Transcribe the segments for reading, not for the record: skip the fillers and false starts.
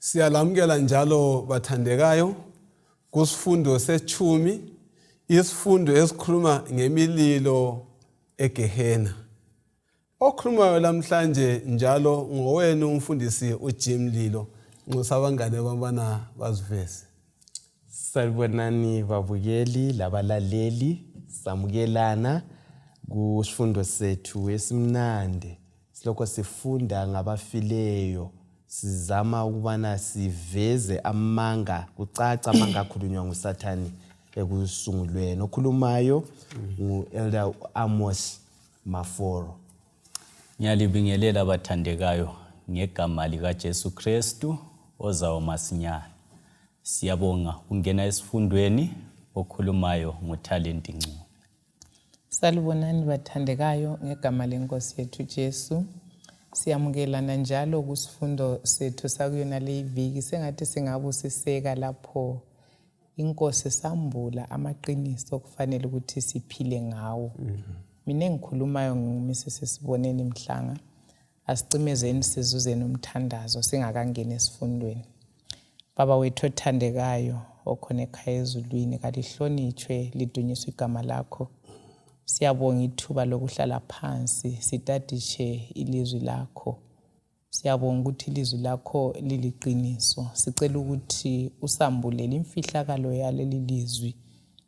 Siyalamukela njalo bathandekayo kusifundo setshumi, isifundo esikhuluma ngemililo egehena. Okhulumayo namhlanje njalo ngowenu umfundisi uJimlilo. Ngosabangane bambana bazivese. Salibonani babukeli labalaleli, samukelana kusifundo sethu esimnandi. Silokho sifunda ngabafileyo, sizama ukubana siveze amanga, kucaca amanga akhulunywa nguSathani ekusungulweni. Okhulumayo ngu-Elder Amos Maforo. Ngiyalibingelela abathandekayo ngegama likaJesu Kristu ozayo masinyane. Siyabonga ungena esifundweni okhulumayo nguThalenti Ncube. Salibonani bathandekayo ngegama lenkosi yethu Jesu. Siyamukelana njalo kusifundo sethu sakuyona le iviki, sengathi singabusiseka lapho inkosi sambula amaqiniso okufanele ukuthi siphile ngawo. Mina engikhulumayo nguMrs Siboneni Mhlanga. Asicimezeni sizuzeni umthandazo singakangena esifundweni. Baba wethu othandekayo okhona ekhaya ezulwini, kalihlonitshwe lidunyiswe igama lakho. Siyabonga ithuba lokuhlala phansi sitadishe ilizwi lakho. Siyabonga ukuthi ilizwi lakho liliqiniso. Sicela ukuthi usambulele imfihlakalo yaleli lizwi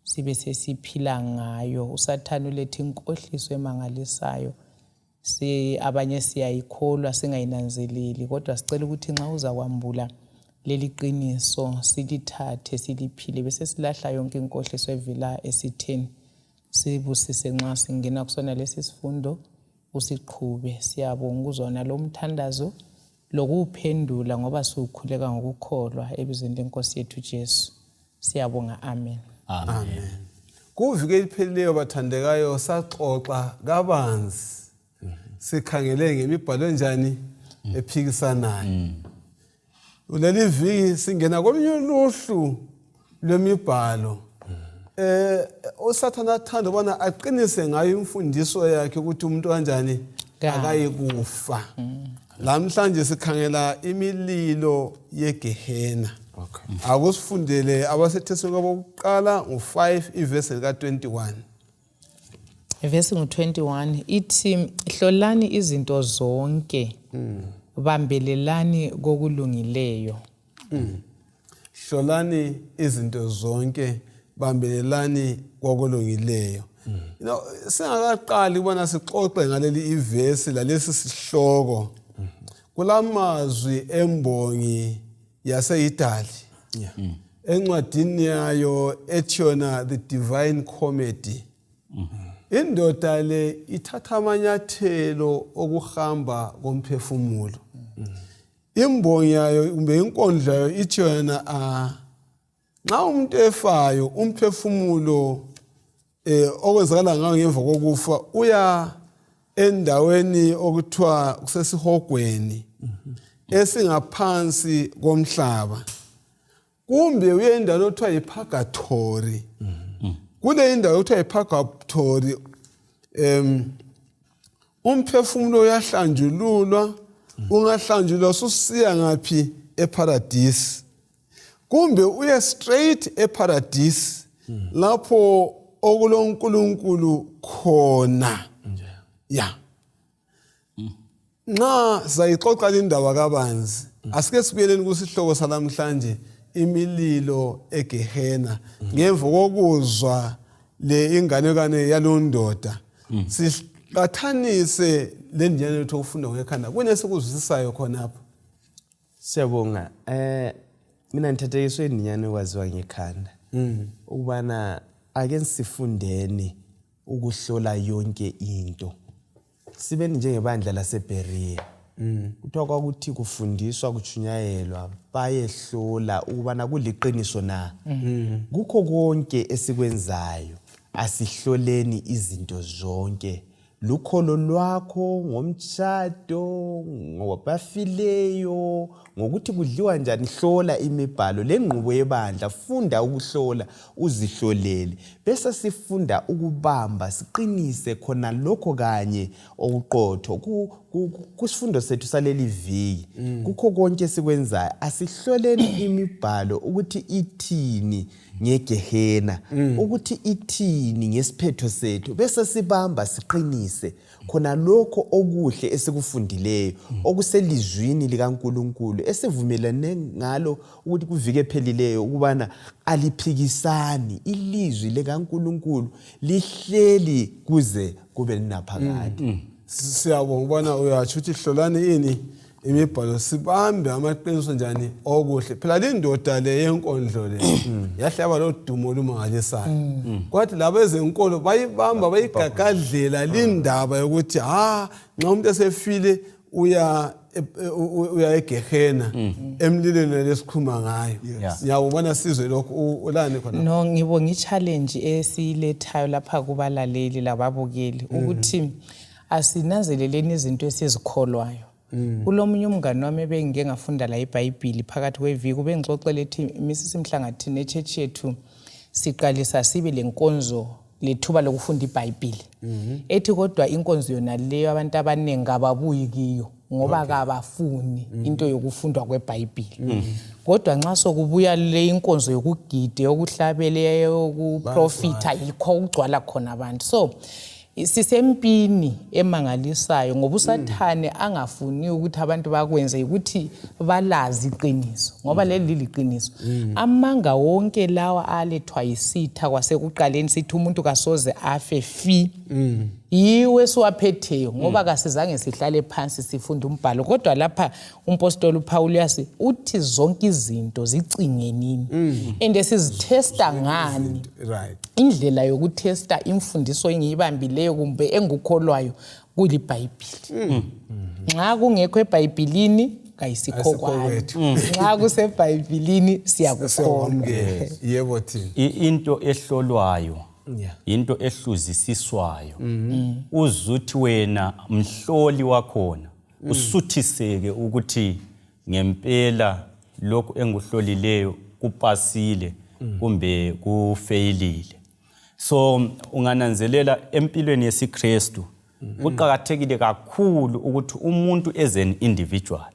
sibe sesiphila ngayo. USathane ulethe inkohliso emangalisayo. Abanye siyayikholwa singayinanzeleli, kodwa sicela ukuthi nxa uzakwambula leli qiniso silithathe siliphile bese silahla yonke inkohliso evela esitheni. Sibusise nxa singena kusona lesi sifundo, usiqhube. Siyabonga ukuzona lo mthandazo lokuphendula ngoba sikhuleka ngokukholwa ebizweni lenkosi yethu Jesu. Siyabonga, amen. Amen. Kuvike eliphelileyo bathandekayo saxoxa kabanzi. Sikhangele ngemibhalo enjani ephikisanayo. Uleli viki singena kolunye uluhlu lwemibhalo. uSathane athanda ubona aqinise ngayo imfundiso yakhe ukuthi umuntu kanjani akayikufa. Lamhlanje sikhangela imililo yegehena. Akusifundele abaseThesalonika bokuqala ngo5 ivesi lika21. Verse 21 ithi hlolani izinto zonke, bambelelani kokulungileyo. Hlolani izinto zonke, bambelelani kokulungileyo. Singakaqali ubona sixoxe ngaleli ivesi lalesi sihloko. Kulamazwi embongi yaseItali. Encwadini yayo ethiyona The Divine Comedy. Indoda le ithatha amanyathelo okuhamba komphefumulo. Imbongi yayo kumbe inkondlo yayo ithiyona nxa umuntu efayo umphefumulo okwenzakala ngayo ngemva kokufa uya endaweni okuthiwa kusesihogweni esingaphansi komhlaba, kumbe uye endaweni okuthiwa yipurgatory. Kule indawo okuthiwa yipurgatory umphefumulo uyahlanjululwa, ungahlanjulwa susiya ngaphi eparadise, kumbe uye straight eparadise lapho okuloNkulunkulu khona. Nxa sayixoxa indaba kabanzi, asike sibuyeleni kusihloko salamhlanje, imililo egehena. Ngemva kokuzwa le inganekane yalondoda, siqathanise le ndiyane yethu okufunda ngekhanda. Kunesikuzwisisayo khonapho. Siyabonga. Mina ngithathekiswe indiyane kwaziwa ngekhanda. Ukubana ake sifundeni ukuhlola yonke into. Sibe njengebandla laseBerea. Kuthiwa kwakuthi kufundiswa kuchunyayelwa bayehlola ukubana kuliqiniso na. Kukho konke esikwenzayo asihloleni izinto zonke. Lukholo lwakho ngomtshado, ngobafileyo, ngokuthi kudliwa njani, hlola imibhalo lenqubo yebandla, funda ukuhlola uzihlolele, bese sifunda ukubamba siqinise khona lokho kanye okuqotho kusifundo sethu saleli viki. Kukho konke sikwenzayo asihloleni imibhalo ukuthi ithini ngegehena, ukuthi ithini ngesiphetho sethu, bese sibamba siqinise khona lokho okuhle esikufundileyo okuselizwini likaNkulunkulu esivumelane ngalo ukuthi kuvike ephelileyo ukubana aliphikisani, ilizwi likaNkulunkulu lihleli kuze kube linaphakade. Siyabonga ubona uyatsho ukuthi hlolani ini imibhalo, sibambe amaqiniso njani okuhle. Phela le ndoda le yenkondlo le yahlaba lo dumo olumangalisayo, kwathi labo ezenkolo bayibamba bayigagadlela lindaba yokuthi nxa umuntu esefile uya egehena emlilweni lesikhuma ngayo. Ngiyabona sizwe lokho ulani khona. No, ngibonga i-challenge esilethayo lapha kubalaleli lababukeli ukuthi asinanzeleleni izinto esizikholwayo. Kulomunye umngane wami ebengike ngafunda la iBhayibheli phakathi kweviki ubengixoxela ethi Mrs Mhlangathini echechi yethu siqalisa sibe lenkonzo lethuba lokufunda iBhayibheli. Ethi kodwa inkonzo yona leyo abantu abaningi ababuyi kiyo ngoba kabafuni into yokufundwa kweBhayibheli. Kodwa nxa sokubuya le inkonzo yokugida yokuhlabela yokuprofita yikho ukugcwala khona abantu. So sisempini emangalisayo ngoba usathane angafuni ukuthi abantu bakwenze ukuthi balazi iqiniso ngoba leli liqiniso. Amanga wonke lawa alethwa yisitha kwasekuqaleni sithi umuntu kasoze afe fi yiwe siwaphetheyo ngoba kasizange sihlale phansi sifunda umbhalo. Kodwa lapha umpostoli uPaul yasi uthi zonke izinto zicingenini ende sizithesta ngani. Indlela yokuthesta imfundiso engiyibambileyo kumbe engukholwayo kuliBhayibheli. Nxa kungekho eBhayibhelini kayisikho kwethu, nxa kuseBhayibhelini siyakukholwa. Yebo thina into ehlolwayo into ehluzisiswayo uzuthi wena mhloli wakhona usuthiseke ukuthi ngempela lokho enguhlolileyo kupasile kumbe kufeyilile. So ungananzelela empilweni yesiKristu kuqhakathekile kakhulu ukuthi umuntu as an individual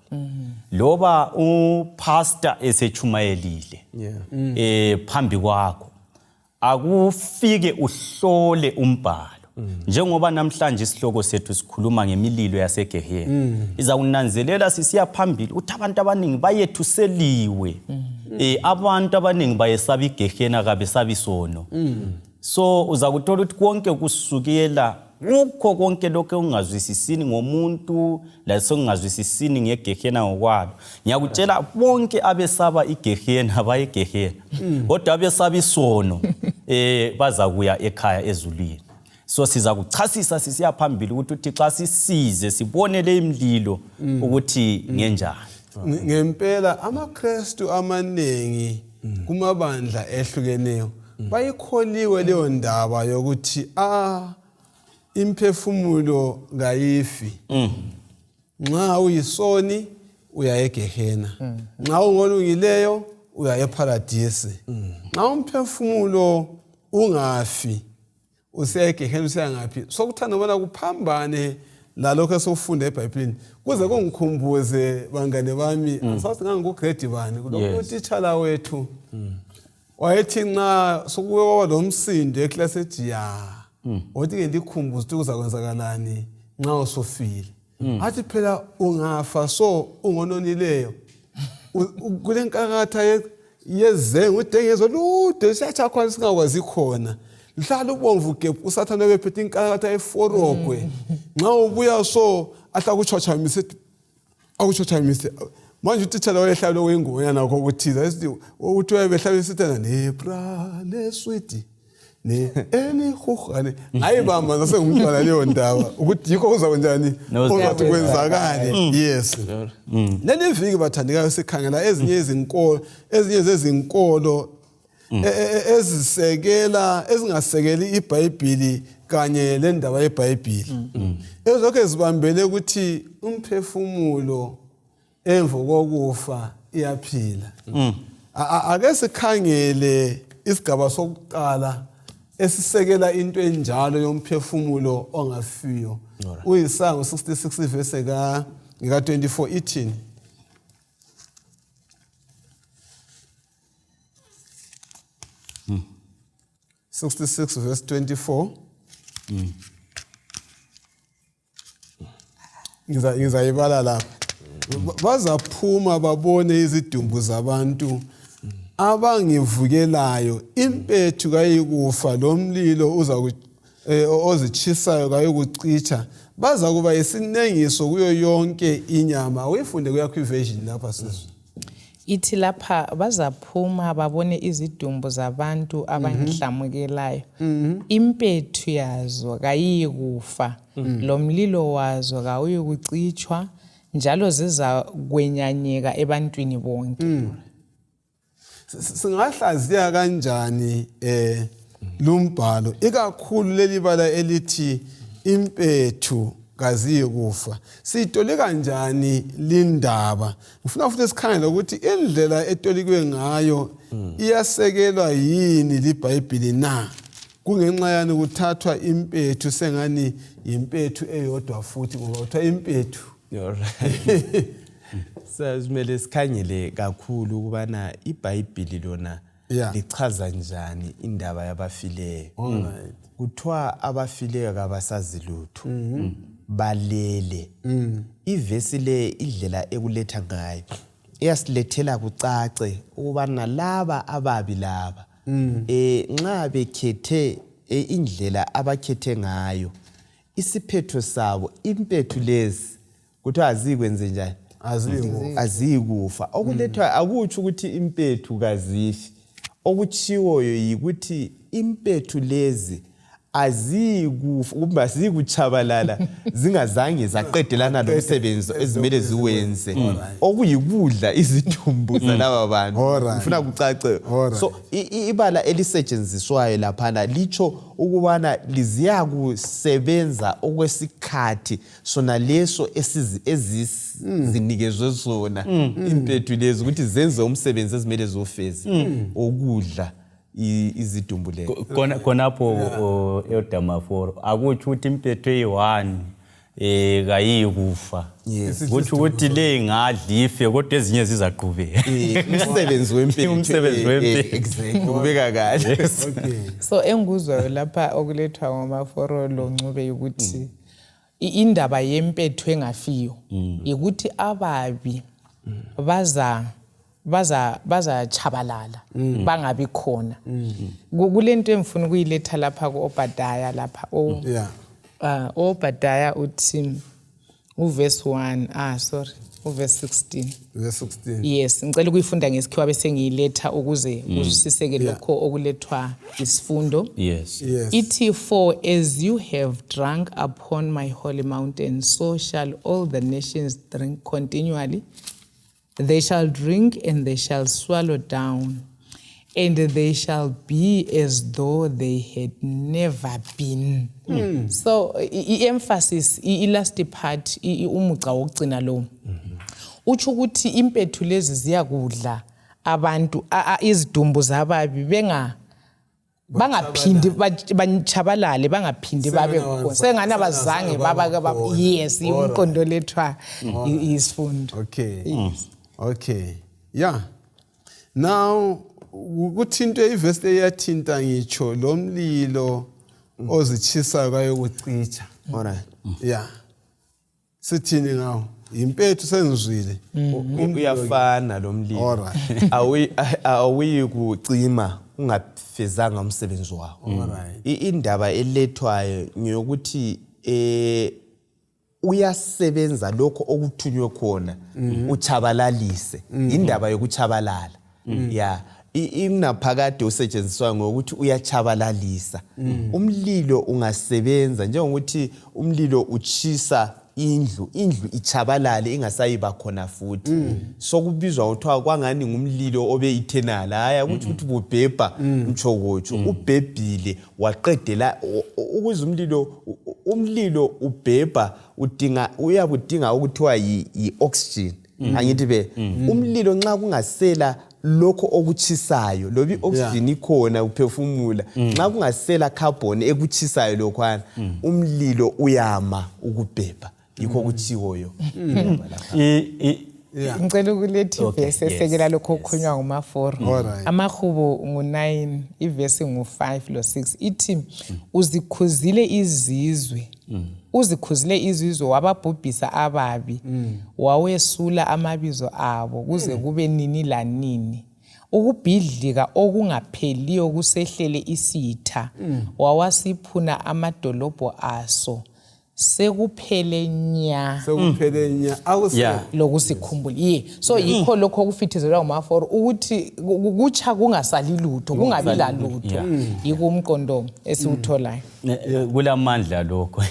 loba upastor esechumayelile phambi kwakho akufike uhlole umbhalo njengoba namhlanje isihloko sethu sikhuluma ngemililo yasegehena. Iza kunanzelela sisiya phambili uthi abantu abaningi bayethuseliwe, abantu abaningi bayesaba igehena kabesabi isono. So uza kuthola ukuthi konke kusukela ukho konke lokho ungazwisisini ngomuntu lasongazwisisini ngegehena ngokwalo. Ngiyakutshela bonke abesaba igehena bayegehena kodwa abesaba isono baza kuya ekhaya ezulwini. So siza kuchasisa sisiya phambili ukuthi xa sisize sibone le imlilo ukuthi ngenjani. Ngempela amaKristu amanengi kumabandla ehlukeneyo bayikholiwe leyo ndaba yokuthi imphefumulo kayifi. Nxa uyisoni uya egehena, nxa ungolungileyo uya eparadise. Nxa umphefumulo ungafi usiya egehena usiya ngaphi. Sokuthanda ubona kuphambane lalokho esofunda eBhayibhelini kuze kungikhumbuze bangane bami asathi ngangikugrade bani kuloko utitshala wethu wayethi nxa sokuwe waba lomsindo eclass ethi othi ke ndikhumbuze ukuthi kuzakwenzakalani nxa usofile. Athi phela ungafa so ungononileyo kule nkakatha yezengu udengezo lude siyacha khona singakwazi khona lihlala ubomvu gebhu usathana wephethe inkakatha eforogwe nxa ubuya so ahla kuchochamise akuchochamise manje utitshala wayehlala wengonya nakho ukuthiza esithi uthi wayebehlala isithana nebra leswiti ne elihuhane ayibamba nasengumntwana leyo ndaba ukuthi yikho kuzakwenjani ozathi kwenzakale. Yes, leli viki bathandikayo sikhangela ezinye zezinkolo ezingasekeli iBhayibheli kanye le ndaba yeBhayibheli ezokho ezibambele ukuthi umphefumulo emva kokufa iyaphila. Ake sikhangele isigaba sokuqala esisekela into enjalo yomphefumulo ongafiyo. Uyisango 66 verse ka 24 ithini? 66 verse 24. Ngizayibala lapha. Bazaphuma babone izidumbu zabantu abangivukelayo, impethu kayikufa, lo mlilo ozitshisayo kayikucitsha. Baza kuba isinengiso kuyo yonke inyama. Uyifunde kuyakho iversion lapha sisi. Ithi lapha bazaphuma babone izidumbu zabantu abangihlamukelayo. Impethu yazo kayikufa, lo mlilo wazo kawuyikucitshwa, njalo ziza kwenyanyeka ebantwini bonke. Singahlaziya kanjani lumbhalo ikakhulu leli bala elithi impethu kaziyikufa? Siyitole kanjani lindaba? Ngifuna futhi sikhangele ukuthi indlela etolikwe ngayo iyasekelwa yini liBhayibheli na? Kungenxa yani kuthathwa impethu sengani impethu eyodwa futhi ngoba kuthiwa impethu. Alright. Sizimele sikhangele kakhulu ukubana iBhayibheli lona lichaza njani indaba yabafileyo. Alright. Kuthiwa abafileyo kabasazi lutho. Balele. Ivesi le indlela ekuletha ngayo iyasilethela kucace ukubana laba ababi laba nxa bekhethe indlela abakhethe ngayo, isiphetho sabo, impethu lezi kuthiwa azikwenze njani? Azikufa. Okulethwa akutsho ukuthi impethu kazifi. Okuchiwoyo yikuthi impethu lezi azikufa, kumbe azikuchabalala zingazange zaqedelana lomsebenzi ezimele ziwenze, okuyikudla izidumbu zalaba bantu. Ngifuna kucace. So ibala elisetshenziswayo laphana licho ukubana liziya kusebenza okwesikhathi sona leso ezizinikezwe sona impethu lezi ukuthi zenze umsebenzi ezimele zofeze okudla izidumbu leyo. Khonapho eodamaforo akutsho ukuthi impethu eyi-1 kayikufa. Kutsho ukuthi le ngadlife kodwa ezinye zizaqhubeka. Umsebenzi wempethu. Exactly. Kubeka kahle. So enguzwayo lapha okulethwa ngomaforo lo ncube ukuthi indaba yempethu engafiyo ukuthi ababi baza chabalala bangabi khona. Kulento engifuna ukuyiletha lapha kuObhadaya lapha Obhadaya uthi uverse 1 uverse 16. Verse 16. Yes, ngicela ukuyifunda ngesikhiwa bese ngiyiletha ukuze usiseke lokho okulethwa isifundo. Yes. Ithi, for as you have drunk upon my holy mountain, so shall all the nations drink continually. They shall drink and they shall swallow down, and they shall be as though they had never been. So i-emphasis i-last part umugca wokugcina lo utsho ukuthi impethu lezi ziyakudla abantu izidumbu zababi bangaphindi bachabalale, bangaphindi babe khona sengani abazange baba. Yes, umqondo lethwa isifundo. Okay. Yeah. Now ukuthinto iverse eyathinta ngitsho lo mlilo ozitshisayo kayokucitsha. Alright. Yeah. Sithini ngawo? Impethu senzwile. Uyafana lo mlilo. Alright. Awuyikucima ungafezanga umsebenzi wakho. Alright. Indaba elethwayo ngiyokuthi uyasebenza lokho okuthunywe khona uchabalalise. Indaba yokuchabalala. Yeah. Inaphakade usetshenziswa ngokuthi uyachabalalisa. Umlilo ungasebenza njengokuthi umlilo uchisa indlu ichabalale ingasayiba khona futhi. Sokubizwa uthiwa kwangani ngumlilo obe eternal. Haya ukuthi bubhebha mchokotsho ubhebhile waqedela ukuze umlilo ubhebha uyabudinga ukuthiwa yi-oxygen angithi be umlilo nxa kungasela lokho okuchisayo lobi oxygen ikhona uphefumula nxa kungasela carbon ekuchisayo lokhwana umlilo uyama ukubhebha yikho kuthiwoyo ngicela ukulethi ivesi esekela lokho okukhulunywa nguma-4 amahubo ngu-9 ivesi ngu-5 lo-6 ithi uzikhuzile izizwe wababhubhisa ababi wawesula amabizo abo kuze kube nini lanini ukubhidlika okungapheliyo kusehlele isitha wawasiphuna amadolobho aso sekuphele nya lokusikhumbula so yikho lokho okufithizelwa nguma-4 ukuthi kutsha kungasali lutho kungabi lalutho yiko umqondo esiwutholayo kulamandla lokho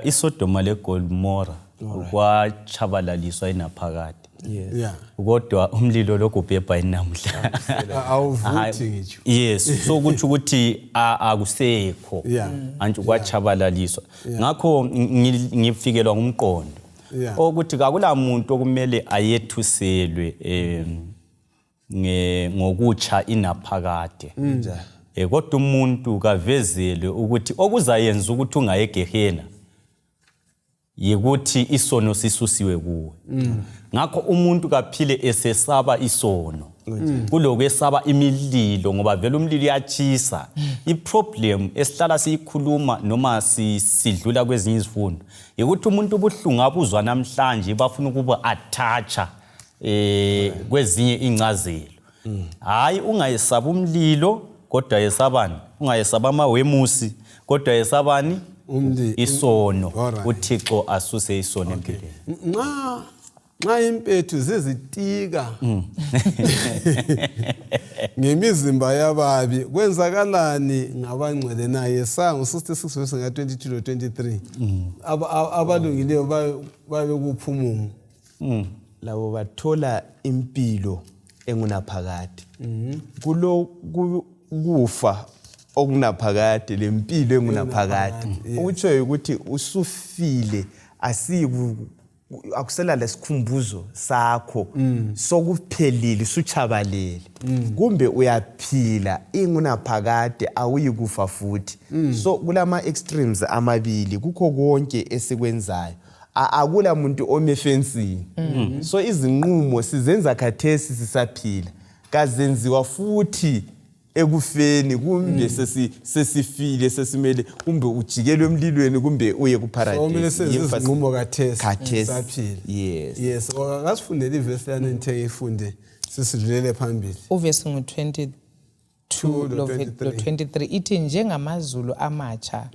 iSodoma leGomora kwachabalaliswa inaphakade kodwa umlilo lokho ubhebha inamhla awuvuthi ngitsho yes so kuthi ukuthi akusekho manje kwachabalaliswa ngakho ngifikelwa ngumqondo ukuthi akulamuntu okumele ayethuselwe ngokutsha inaphakade kodwa umuntu kavezelwe ukuthi okuzayenza ukuthi ungayegehena yikuthi isono sisusiwe kuwe ngakho umuntu kaphile esesaba isono kulokwesaba imililo ngoba vele umlilo uyachisa iproblem esihlala siyikhuluma noma sidlula kwezinye izifundo yikuthi umuntu ubuhlungu abuzwa namhlanje bafuna ukuba attach kwezinye incazelo hayi ungayesaba umlilo kodwa yesabani ungayesaba amawemusi kodwa yesabani isono uThixo asuse isono empilweni nxa impethu zizitika ngemizimba yababi kwenzakalani ngabangcwele naye Yesaya 66 verse 22 lo 23 abalungileyo babe kuphumumo labo bathola impilo engunaphakade kulo kufa okunaphakade lempilo engunaphakade ukutsho ukuthi usufile akusela lesikhumbuzo sakho sokuphelile suchabalele kumbe uyaphila ingunaphakade awuyikufa futhi so kulama extremes amabili kukho konke esikwenzayo akula muntu omefensini so izinqumo sizenza khathesi sisaphila kazenziwa futhi ekufeni kumbe sesifile sesimele kumbe ujikelwe emlilweni kumbe uye kuparadise kumele sezinqumo kathesi saphila yes akasifundele ivesi lana nithe ifunde sisidlulele phambili uvesi ngu-22 lo 23 ithi njengamazulu amatsha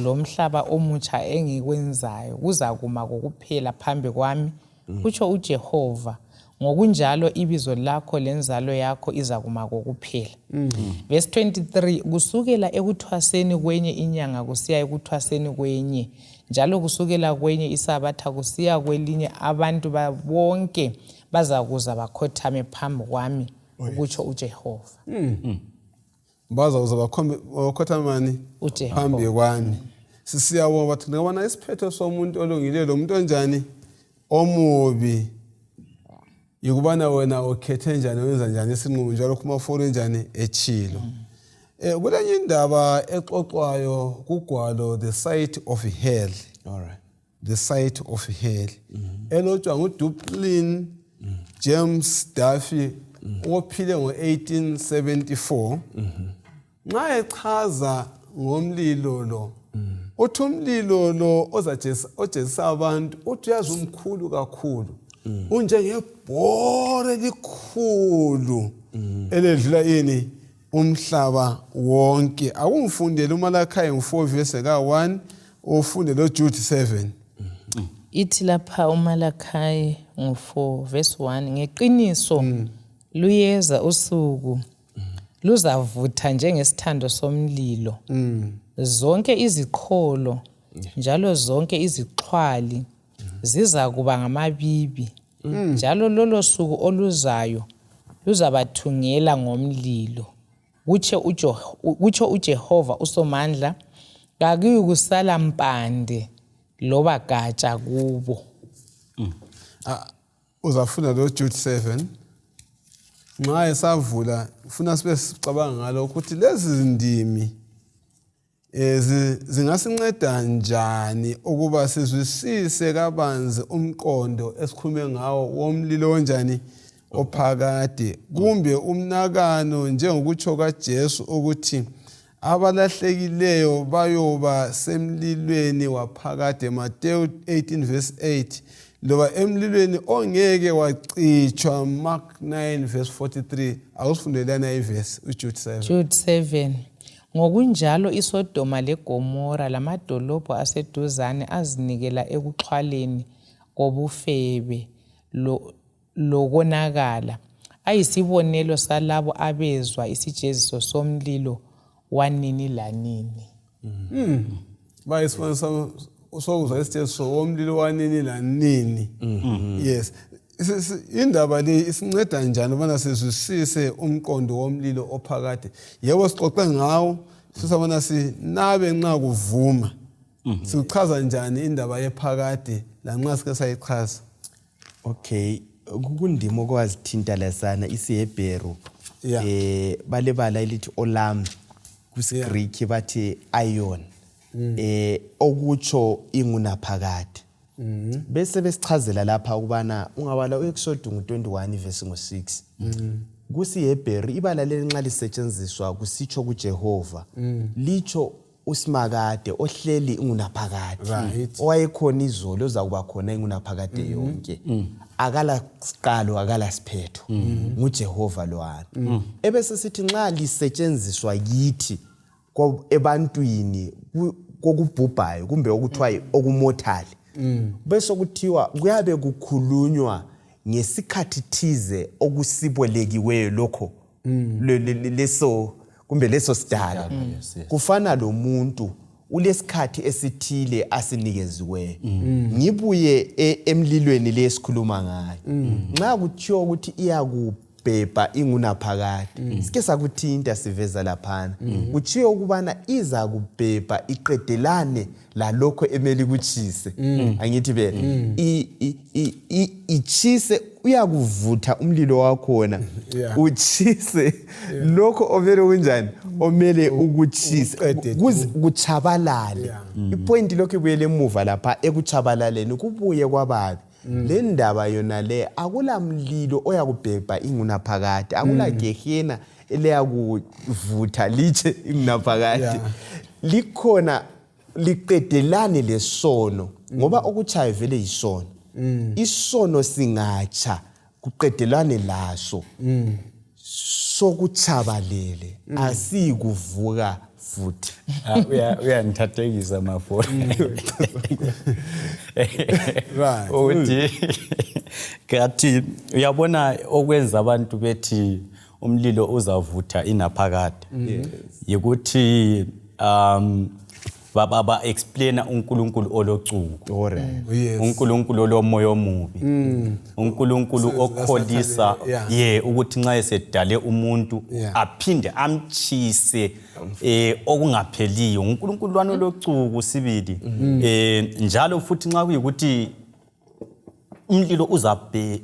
lomhlaba omutsha engikwenzayo kuzakuma kokuphela phambi kwami kutsho uJehova ngokunjalo ibizo lakho lenzalo yakho izakuma kokuphela verse 23 kusukela ekuthwaseni kwenye inyanga kusiya ekuthwaseni kwenye njalo kusukela kwenye isabatha kusiya kwelinye abantu bonke bazakuza bakhothame phambi kwami ukutsho uJehova bazakuza bakhothame phambi kwami sisiyabonga bathi ngabona isiphetho somuntu olungileyo lo muntu onjani omubi yikubana wena ukhethe njani wenza njani isinqumo njalo kuma-4 njani echilo kulenye indaba exoxwayo kugwalo the site of hell the site of hell elotshwa nguDuplin James Duffy ophile ngo-1874 nxa echaza ngomlilo lo uthi umlilo lo ojezisa abantu uthi uyazi umkhulu kakhulu unjengebhore elikhulu eledlula ini umhlaba wonke akumfundele uMalakayi 4 verse ka1 ufunde lo Jude 7 ithi lapha uMalakayi 4 verse 1 ngeqiniso luyeza usuku luzavutha njengesithando somlilo zonke iziqholo njalo zonke izixhwali zizakuba ngamabibi njalo lolo suku oluzayo luzabathungela ngomlilo kutsho uJehova uSomandla kakuyukusala mpande loba gatsha kubo uzafunda lo Jude 7 nxa esavula ufuna sibe sicabanga ngalo ukuthi lezi zindimi zingasinceda njani ukuba sizwisise kabanzi umqondo esikhulume ngawo womlilo onjani ophakade kumbe umnakano njengokutsho kaJesu ukuthi abalahlekileyo bayoba semlilweni waphakade Matthew 18 verse 8 loba emlilweni ongeke wacitshwa Mark 9 verse 43 awusifundelana iverse uJude 7 Jude 7 ngokunjalo iSodoma leGomora lamadolobho aseduzane azinikela ekuxhwaleni kobufebe lokonakala ayisibonelo salabo abezwa isijeziso somlilo wanini lanini. Bayisifana usokuzwa isijeziso womlilo wanini lanini. Yes. Indaba le isinceda njani ubana sizwisise umqondo womlilo ophakade. Yebo sixoxe ngawo sisabona sinabe nxa kuvuma. Sichaza njani indaba yephakade lanxa sike sayichaza. Okay, kukundima okwazithinta lasana isiHebheru balebala elithi olam kusiGreek bathi ion okutsho ingunaphakade. Bese besichazela lapha ukubana ungabala uExodus 21 verse 6 kusiHebheru ibala lenxa lisetshenziswa kusitsho kuJehova licho usimakade ohleli ingunaphakade owayekhona izolo ozakuba khona ingunaphakade yonke akala siqalo akala siphetho nguJehova lowana ebese sithi nxa lisetshenziswa kithi ebantwini kokubhubhayo kumbe okuthiwa okumothali bese kuthiwa kuyabe kukhulunywa ngesikhathi thize okusibolekiweyo lokho leso kumbe leso sidala kufana lo muntu ulesikhathi esithile asinikeziwe ngibuye emlilweni lesikhuluma ngayo nxa kuthiwa ukuthi iyakubhebha ingunaphakade sike sakuthinta siveza laphana kuthiwa ukubana iza kubhebha iqedelane lalokho emeli kuchise angithi be ichise uyakuvutha umlilo wakhona uchise lokho ovele kunjani omele ukuchise kuchabalale ipoint lokho ibuyele emuva lapha ekuchabalaleni kubuye kwababi le ndaba yona le akula mlilo oyakubhebha ingunaphakade akula gehena eleyakuvutha liche ingunaphakade likhona liqedelane lesono ngoba okuchayo vele isono isono singatsha kuqedelane laso sokuchabalele asikuvuka futhi uyangithathekisa mafoni Right. uthi kathi uyabona okwenza abantu bethi umlilo uzavutha inaphakade yikuthi baba explain uNkulunkulu olocuku uNkulunkulu olomoya omubi uNkulunkulu okholisa ukuthi nxa esedale umuntu aphinde amchise okungapheliyo uNkulunkulu wanolocuku sibili njalo futhi nxa kuyikuthi umlilo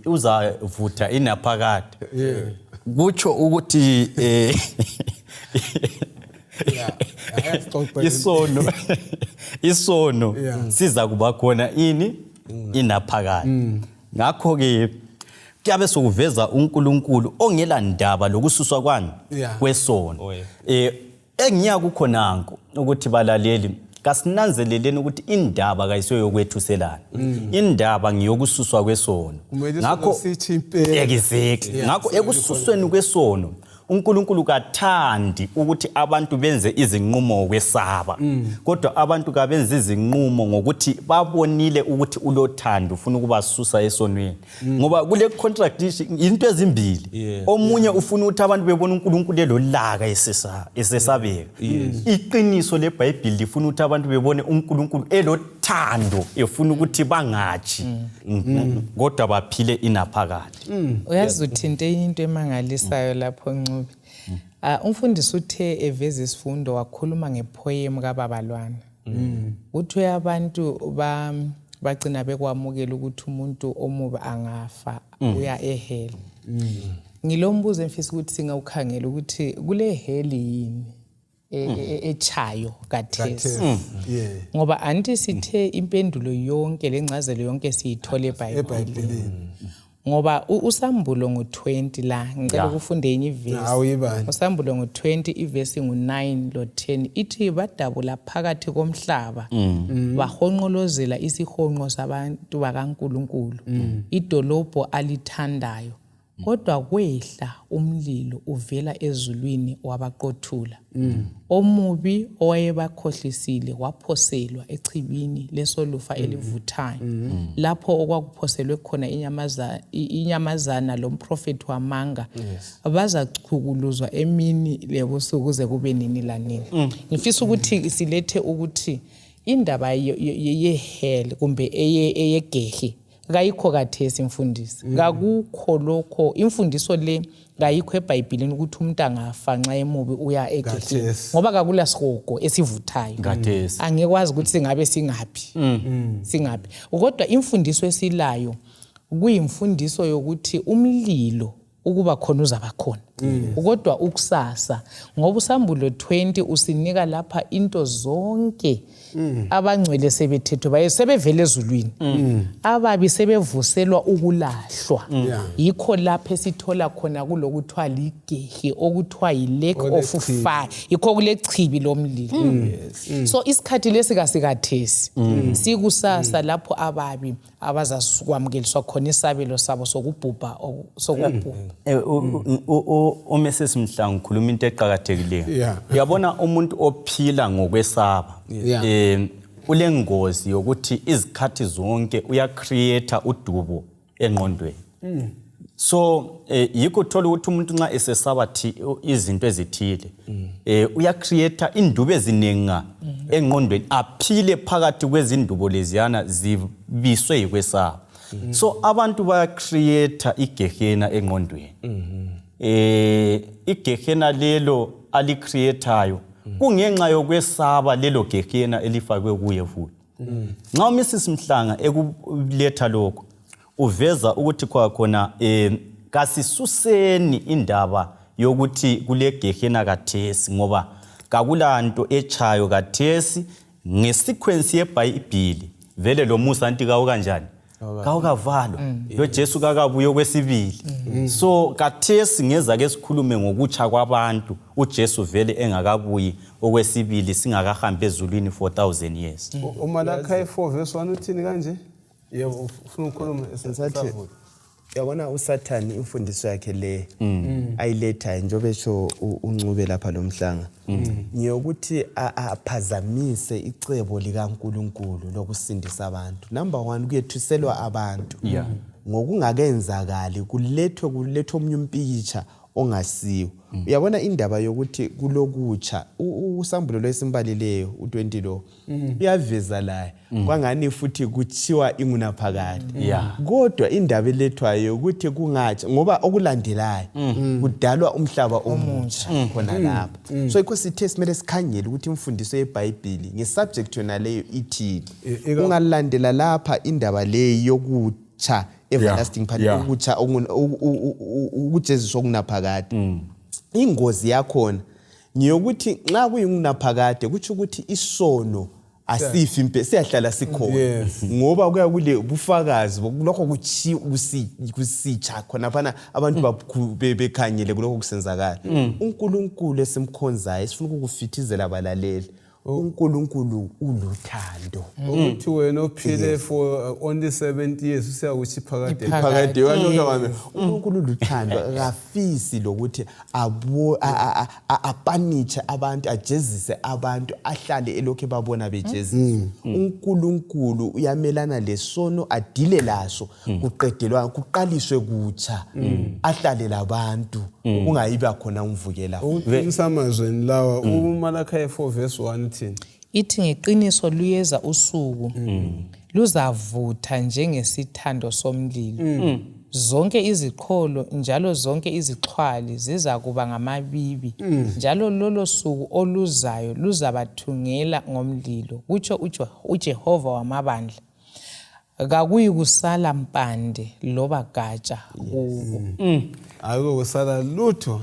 uzavutha inaphakade kutsho ukuthi isono siza kuba khona ini inaphakade ngakho ke kuyabe sokuveza uNkulunkulu ongela ndaba lokususwa kwani kwesono engiya kukhonanko ukuthi balaleli kasinanzeleleni ukuthi indaba kayisiyo yokwethuselana indaba ngiyokususwa kwesono ngakho ngakho ekususweni kwesono uNkulunkulu kathandi ukuthi abantu benze izinqumo kwesaba kodwa abantu kabenze izinqumo ngokuthi babonile ukuthi ulothando ufuna ukubasusa esonweni ngoba kule contradiction into ezimbili omunye ufuna ukuthi abantu bebone uNkulunkulu elolaka esesabeka iqiniso leBhayibheli lifuna ukuthi abantu bebone uNkulunkulu elothando efuna ukuthi bangathi kodwa baphile inaphakade uyazi uthinte into emangalisayo lapho Ncube umfundisi uthe eveza isifundo wakhuluma ngepoem kaBabalwana uthi abantu bagcina bekwamukela ukuthi umuntu omubi angafa uya eheli. Ngilombuzo emfisa ukuthi singawukhangela ukuthi kule heli yini echayo kathesi. Ngoba anti sithe impendulo yonke lencazelo yonke siyithole eBhayibhelini. Ngoba usambulo ngo-20 la ngicela ukufunde enye ivesi. Usambulo ngo-20 ivesi ngu-9 lo 10 ithi badabula phakathi komhlaba bahonqolozela isihonqo sabantu bakaNkulunkulu idolobho alithandayo. Kodwa kwehla umlilo uvela ezulwini wabaqothula. Omubi owayebakhohlisile waphoselwa echibini lesolufa elivuthayo. Lapho okwakuphoselwe khona inyamazana lomprofeti wamanga bazachukuluzwa emini lebusuku kuze kube nini lanini. Ngifisa ukuthi silethe ukuthi indaba yehell kumbe eyegehe kayikho kathesi mfundisi. Ngakukho lokho imfundiso le ngayikho eBhayibhelini ukuthi umuntu angafa nxa emubi uya egeheni. Ngoba kakula sihogo esivuthayo. Angekwazi ukuthi singabe singaphi. Singaphi. Kodwa imfundiso esilayo kuyimfundiso yokuthi umlilo ukuba khona uzaba khona. Kodwa ukusasa ngoba usambulo 20 usinika lapha into zonke abangcwele sebethethwe bayesebevele ezulwini. Ababi sebevuselwa ukulahlwa. Yikho lapho esithola khona kulokuthiwa ligehe okuthiwa yi-lake of fire. Yikho kulechibi lomlilo. So isikhathi lesi kasikathesi sikusasa lapho ababi abazasukwamukeliswa khona isabelo sabo sokubhubha Mrs. Mhlangu khuluma into eqhakathekileyo. Uyabona umuntu ophila ngokwesaba ulengozi yokuthi izikhathi zonke uyacreate udubo engqondweni. So yikho uthola ukuthi umuntu nxa esesaba izinto ezithile uyacreate indubo ezinenga engqondweni aphile phakathi kwezindubo leziyana zibiswe yikwesaba. So abantu bayacreate igehena engqondweni. Igehena lelo alicreatayo kungenxa yokwesaba lelo gehena elifakwe kuye futhi. Nxa uMrs. Mhlanga ekuletha lokho uveza ukuthi khona kasisuseni indaba yokuthi kule gehena kathesi ngoba kakulanto echayo kathesi ngesequence yeBhayibheli vele lo Musa anti kawo kanjani kawukavalo lo Jesu kakabuye okwesibili. So kathesi ngeza ke sikhulume ngokutsha kwabantu uJesu vele engakabuyi okwesibili singakahambe ezulwini 4000 years. uMalachi 4 verse 1 uthini kanje? Yebo ufuna ukukhuluma esensathi yabona uSathani imfundiso yakhe le ayiletha njengoba esho uncube lapha lomhlanga ngiyokuthi aphazamise icebo likaNkulunkulu lokusindisa abantu. Number 1 kuyethuselwa abantu ngokungakenzakali kulethwe omunye umpikitsha ongasiwo. Uyabona indaba yokuthi kulokutsha usambulo lwesimbalileyo u20 lo uyaveza la kwangani futhi kuthiwa ingunaphakade. Kodwa indaba elethwayo ukuthi kungatsha ngoba okulandelayo kudalwa umhlaba omutsha khona lapha. So ikho sithe simele sikhangele ukuthi imfundiso yeBhayibheli ngesubject yona leyo ithini. Ungalandela lapha indaba leyo yokutsha everlasting part ukutsha ukujeziswa okunaphakade. Ingozi yakhona ngiyokuthi nxa kuyingunaphakade kuthi ukuthi isono asifi impela siyahlala sikhona ngoba kuya kule bufakazi lokho kusitsha khona phana abantu bekhanyele kuloko kusenzakala. uNkulunkulu esimkhonzayo sifuna ukufithizela abalaleli uNkulunkulu uluthando. Ukuthi wena ophile for only 70 years usiyakuthi phakade uNkulunkulu uluthando akafisi lokuthi apaniche abantu ajezise abantu ahlale elokhe babona bejezisa. uNkulunkulu uyamelana lesono adile laso kuqedelwa kuqaliswe kutsha ahlale labantu kungayiba khona umvukela. Umsamazweni lawa uMalachi 4 verse 1 ithi ngeqiniso luyeza usuku luzavutha njengesithando somlilo. Zonke iziqholo njalo zonke izixhwali zizakuba ngamabibi njalo lolo suku oluzayo luzabathungela ngomlilo kutsho uJehova wamabandla. Akakuyi kusala mpande loba gatsha kuwo. Ayiko kusala lutho.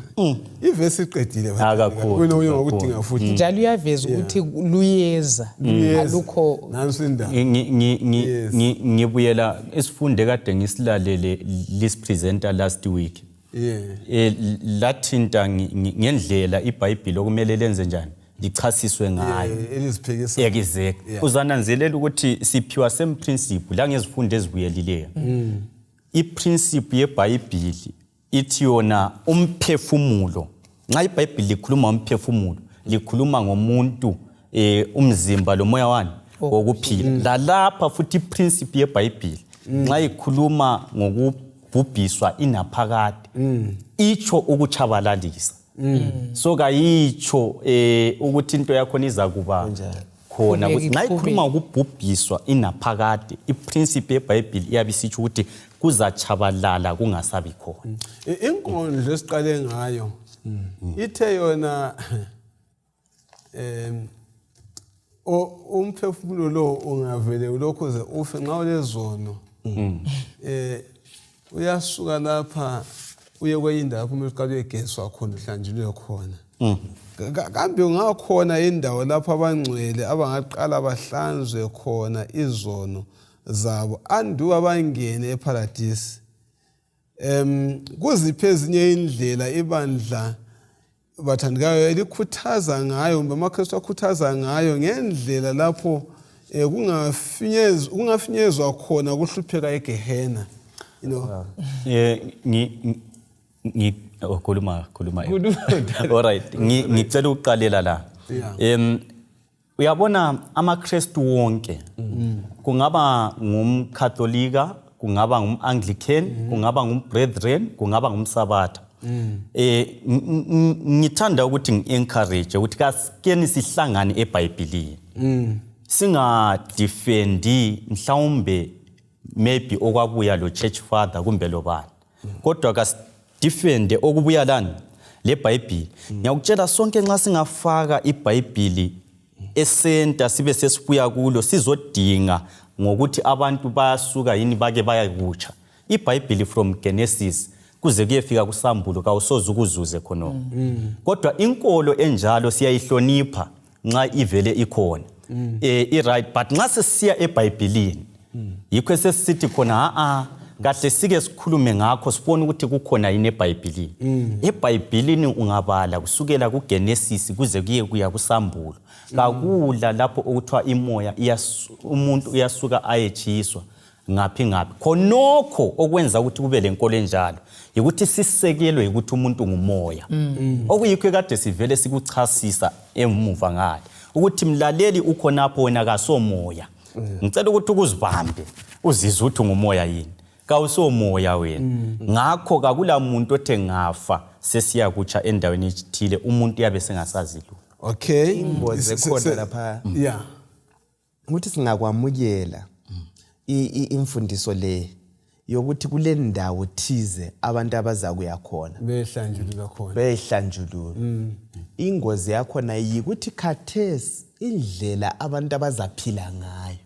Ivesi iqedile Akakhulu. kunoyo ngokudinga futhi. Njalo uyaveza ukuthi luyeza. Alukho nansi indaba. Ngibuyela isifunde kade ngisilalele lisipresenter last week. Lathinta ngendlela iBhayibheli okumele lenze njani lichasiswe ngayo. Elisiphekisa. Exactly. Uzananzelela ukuthi siphiwa same principle la ngezifundo ezibuyelileyo. I-principle yeBhayibheli ithi yona umphefumulo. Nxa iBhayibheli likhuluma umphefumulo, likhuluma ngomuntu umzimba lo moya wani wokuphila. Lalapha futhi iprinciple yeBhayibheli nxa ikhuluma ngokubhubhiswa inaphakade, itsho ukuchabalalisa. So kayitsho ukuthi into yakho iza kuba khona. Nxa ikhuluma ngokubhubhiswa inaphakade, iprinciple yeBhayibheli iyabisitsho ukuthi kuzachabalala kungasabi khona. Inkondlo esiqale ngayo ithe yona umphefumulo lo ungavele ulokho ze ufe nxa ulezono. Uyasuka lapha uye kweyindawo lapho uqale uyegeswa khona uhlanjulwe khona. Kambe ungakhona indawo lapho abangcwele abangaqala bahlanzwe khona izono zabo anduba abangene eparadise. Kuziphe ezinye indlela ibandla bathandikayo elikhuthaza ngayo kumbe amaKristu akhuthaza ngayo ngendlela lapho kungafinyezwa khona ukuhlupheka eGehena. Khuluma. All right. Ngicela ukuqalela la. Uyabona amaKristu wonke kungaba ngumKatolika, kungaba ngumAnglican, kungaba ngumbrethren, kungaba ngumsabatha. Ngithanda ukuthi ngi-encourage ukuthi kasikeni sihlangane eBhayibhelini. Singadefendi mhlawumbe maybe okwabuya lo church father kumbe lo bani. Kodwa kasidefende okubuya lani leBhayibheli. Ngiyakutshela sonke nxa singafaka iBhayibheli esenta sibe sesibuya kulo sizodinga ngokuthi abantu bayasuka yini bake bayakutsha. iBhayibheli from Genesis kuze kuyefika kuSambulo kawusoze ukuzuze khona. Kodwa inkolo enjalo siyayihlonipha nxa ivele ikhona. I-right but nxa sesiya eBhayibhelini yikho sesithi khona kahle sike sikhulume ngakho sibone ukuthi kukhona yini eBhayibhelini. eBhayibhelini ungabala kusukela kuGenesis kuze kuya kuSambulo kakula lapho okuthiwa imoya umuntu uyasuka ayetshiswa ngaphi. Khonokho okwenza ukuthi kube lenkolo enjalo ukuthi sisekelwe ukuthi umuntu ngumoya. Okuyikho kade sivele sikuchasisa emuva ngayo ukuthi mlaleli ukhonapho wena kasomoya. Ngicela ukuthi ukuzibambe uzizwe ukuthi ngumoya yini. Kawusomoya wena. Ngakho kakula muntu othe ngafa sesiya kutsha endaweni ethile umuntu yabe sengasazi lutho. Okay. Ingozi ekhona lapha. Yeah. Ukuthi singakwamukela imfundiso le yokuthi kule ndawo thize abantu abaza kuya khona behlanjululwa. Ingozi yakhona yikuthi khathesi indlela abantu abazaphila ngayo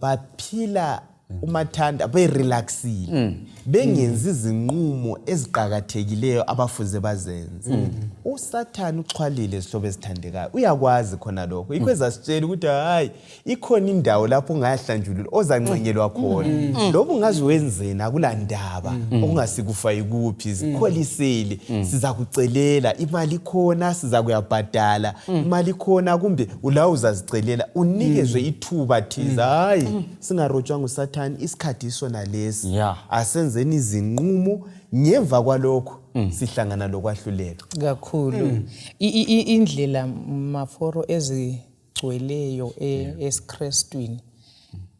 baphila umathanda berelaxile bengenzi izinqumo eziqhakathekileyo abafuze bazenze. uSathane uxhwalile isihlobo esithandekayo uyakwazi khona lokho ikweza sitshela ukuthi hayi ikhona indawo lapho ungayahlanjululwa ozancengelwa khona. Lokho ungazi wenzeni akulandaba okungasikufa ikuphi sikholisele siza kucelela imali khona siza kuyabhadala imali khona kumbe ula uzazicelela unikezwe ithuba thiza hayi singarojwa nguSathane isikhathi isona lesi asenzeni izinqumo ngemva kwalokho sihlangana lokwahluleka kakhulu. Indlela maforo ezigcweleyo esiKristwini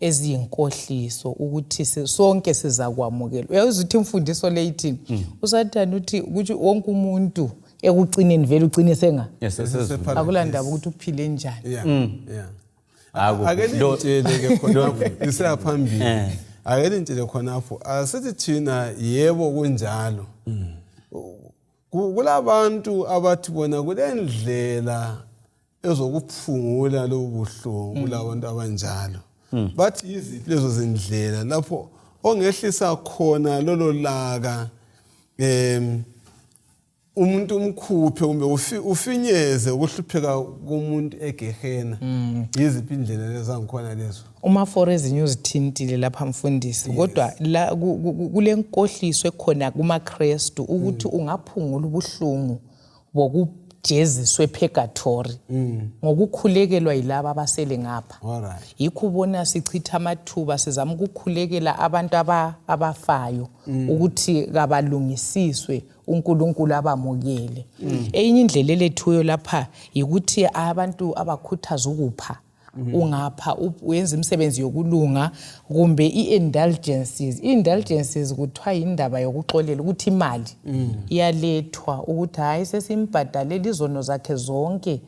eziyinkohliso ukuthi sonke sizakwamukelwa. Uyazi ukuthi imfundiso le ithini? uSathane uthi wonke umuntu ekucineni vele ugcine senga akulandaba ukuthi uphile njani. Ake nitshele ke khonapho isaphambili. Ake nitshele khonapho asithi thina yebo kunjalo. Kulabantu abathi bona kulendlela ezokuphungula lobuhlungu kulabantu abanjalo. bathi yiziphi lezo zindlela lapho ongehlisa khona lolo laka umuntu umkhuphe kumbe ufinyeze ukuhlupheka komuntu egehena yiziphi indlela lezo angikhona lezo uma for ezinye uzithintile lapha mfundisi kodwa la kule nkohliso ekhona kumaKristu ukuthi ungaphungula ubuhlungu bokujeziswe purgatory ngokukhulekelwa yilabo abasele ngapha yikho ubona sichitha amathuba sizama ukukhulekela abantu abafayo ukuthi kabalungisiswe uNkulunkulu abamukele enye indlela elethuyo lapha ukuthi abantu abakhuthaza ukupha ungapha uyenza imisebenzi yokulunga kumbe i-indulgences kuthiwa indaba yokuxolela ukuthi imali iyalethwa ukuthi hayi sesimbhadalela izono zakhe zonke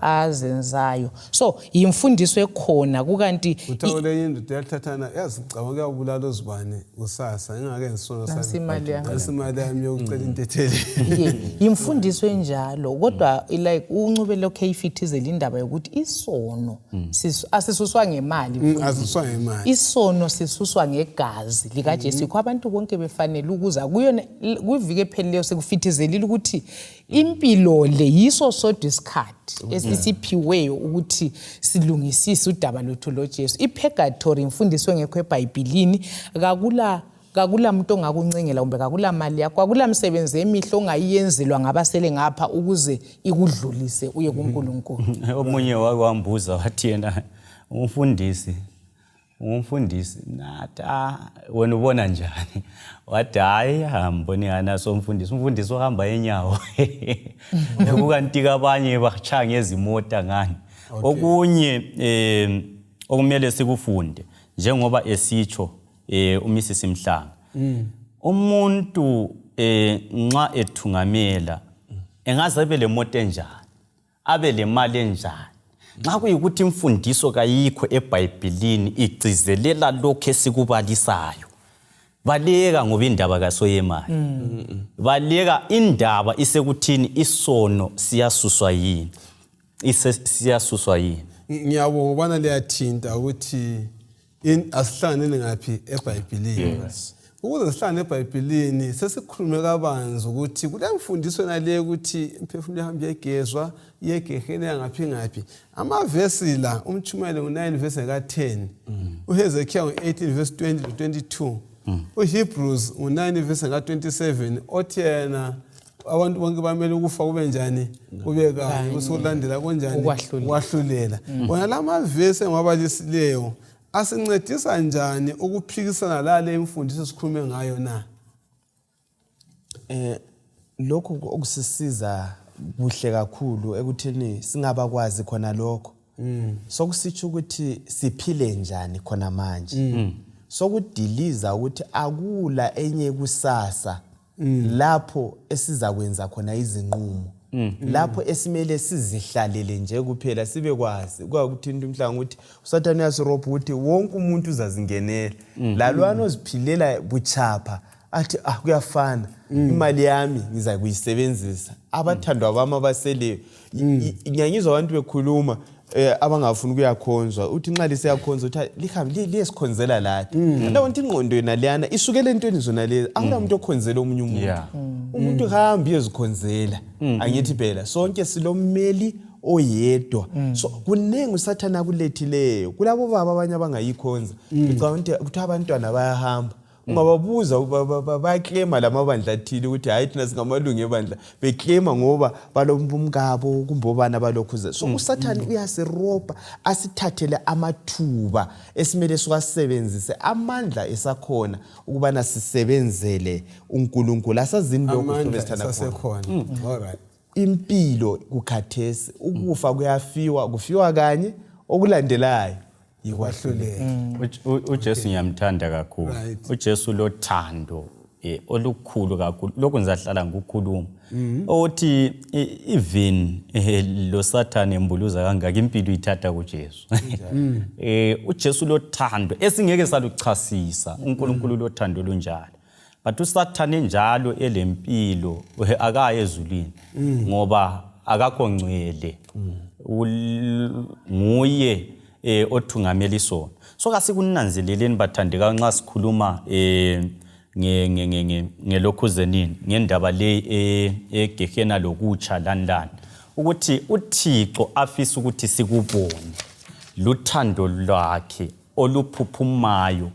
azenzayo so yimfundiso ekhona kukanti uthole indoda yathathana yazicabanga uyabulala uzibane usasa ingake ngisono nasimali yami yokucela intethele yimfundiso enjalo kodwa like uncubele okayifithizela indaba yokuthi isono asisuswa ngemali asisuswa ngemali isono sisuswa ngegazi lika Jesu kwabantu bonke befanele ukuza kuyona kuvike ephelileyo sekufithizelile ukuthi impilo le yiso sodwa isikhathi esisiphiweyo ukuthi silungisise udaba lwethu lo Jesu ipurgatory imfundiso ngekho eBhayibhelini kakula muntu ongakuncengela kumbe kakula mali yakho akula msebenzi emihlo ongayiyenzelwa ngabasele ngapha ukuze ikudlulise uye kuNkulunkulu omunye wakwambuza wathi yena umfundisi nathi wena ubona njani wathi hayi hamboni anaso umfundisi ohamba enyawo kukanti abanye bachanga ezimota ngani okunye okumele sikufunde njengoba esitsho uMrs Mhlanga umuntu nxa ethungamela engaze abe lemoto enjani abe lemali enjani nxa kuyikuthi imfundiso kayikho eBhayibhelini igcizelela lokho esikubalisayo baleka ngoba indaba kasoyemayo baleka indaba isekuthini isono siyasuswa yini siyazuswa yini ngiyabonga ubana liyathinta ukuthi asihlanganeni ngaphi eBhayibhelini ukuze sihlangane eBhayibhelini sesikhulume kabanzi ukuthi kule mfundiso nale ukuthi imphefumulo ihamba yegezwa yegehena ngaphi amavesi la umtshumayelo u9 verse ka10 uHezekiah u18 verse 20 to 22 uHebrews u9 verse ka27 othi yena abantu bonke bamele ukufa kube njani kube kanye usulandela konjani kwahlulela bona lamavesi engabalisileyo asincedisa njani ukuphikisana lale imfundiso esikhulume ngayo na lokho okusisiza kuhle kakhulu ekuthini singabakwazi khona lokho sokusitsho ukuthi siphile njani khona manje sokudiliza ukuthi akula enye kusasa lapho esizakwenza khona izinqumo lapho esimele sizihlalele nje kuphela sibe kwazi ukuthinta umhlanga ukuthi uSathane uyasirobha ukuthi wonke umuntu uzazingenela lalwana oziphilela buchapha athi kuyafana imali yami ngiza kuyisebenzisa abathandwa bami abasele ngiyangizwa abantu bekhuluma abangafuni ukuyakhonzwa uthi nxa liseyakhonzwa uthi lihambe liyesikhonzela lathi lawo nti ingqondo yena leyana isukele entweni zona lezi akula umuntu okhonzela omunye umuntu umuntu hamba yezikhonzela angithi phela sonke silommeli oyedwa so kunengi uSathane akulethileyo kulabo baba abanye abangayikhonza ngicabanga ukuthi abantwana bayahamba ungababuza bayaklema lamabandla athile ukuthi hayi thina singamalungu ebandla beklema ngoba balombumkabo kumbe obana balokhuza so uSathane uyasirobha asithathele amathuba esimele siwasebenzise amandla esakhona ukubana sisebenzele uNkulunkulu asazini lokho besithanda khona alright impilo kukhathesi ukufa kufiwa kanye okulandelayo yikwahlulela uJesu ngiyamthanda kakhulu uJesu lothando olukhulu kakhulu lokho ngizahlala ngokukhuluma othi even lo Sathane embuluza kangaka impilo ithatha kuJesu uJesu lothando esingeke saluchasisa uNkulunkulu lothando lunjalo but uSathane njalo elempilo akaye ezulwini ngoba akakho ngcwele nguye othungamela isono. So kasikunanzeleleni bathandekayo nxa sikhuluma ngelokhuzenini ngendaba le egehena lokutsha landani ukuthi uThixo afisa ukuthi sikubone luthando lwakhe oluphuphumayo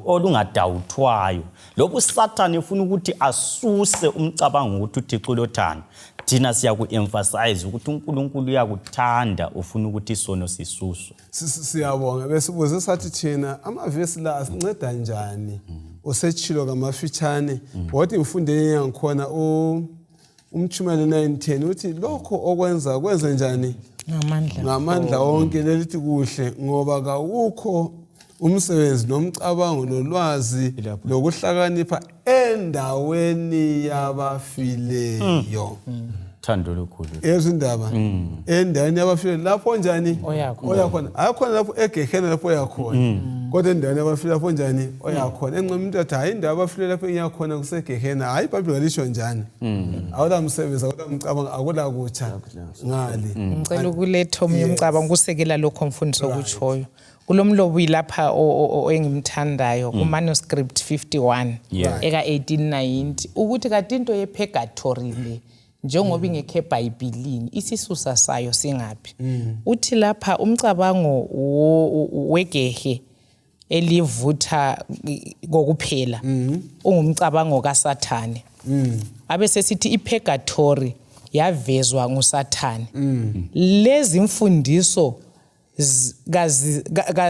olungadawuthwayo lobu Satan ufuna ukuthi asuse umcabango ukuthi uThixo lothando thina siyaku-emphasize ukuthi uNkulunkulu uyakuthanda ufuna ukuthi isono sisuswe. Siyabonga besibuze sathi thina amavesi la asinceda njani usetshilo kamafitshane wathi ngifundele ngikhona umthumela 9:10 uthi lokho kwenza njani ngamandla wonke lelithi kuhle ngoba kawukho umsebenzi nomcabango nolwazi lokuhlakanipha endaweni yabafileyo. Thando lokhulu. Ezindaba endaweni yabafileyo lapho njani oyakhona ayakhona lapho egehena lapho oyakhona kodwa endaweni yabafileyo lapho njani oyakhona enqema umuntu athi hayi indawo yabafileyo lapho enyakhona kusegehena hayi iBhayibheli lisho njani awula msebenzi awula mcabango akula kutsha ngale. Ngicela ukuletha omunye umcabango kusekela lokho mfundisi okutshoyo kulomlobi lapha engimthandayo kumanuscript 51 eka 1890 ukuthi kanti into yepurgatory le njengoba ingekho eBhayibhelini isisusa sayo singapi. Uthi lapha umcabango wegehe elivutha kokuphela ungumcabango kaSathane abese sithi ipurgatory yavezwa nguSathane. Lezi imfundiso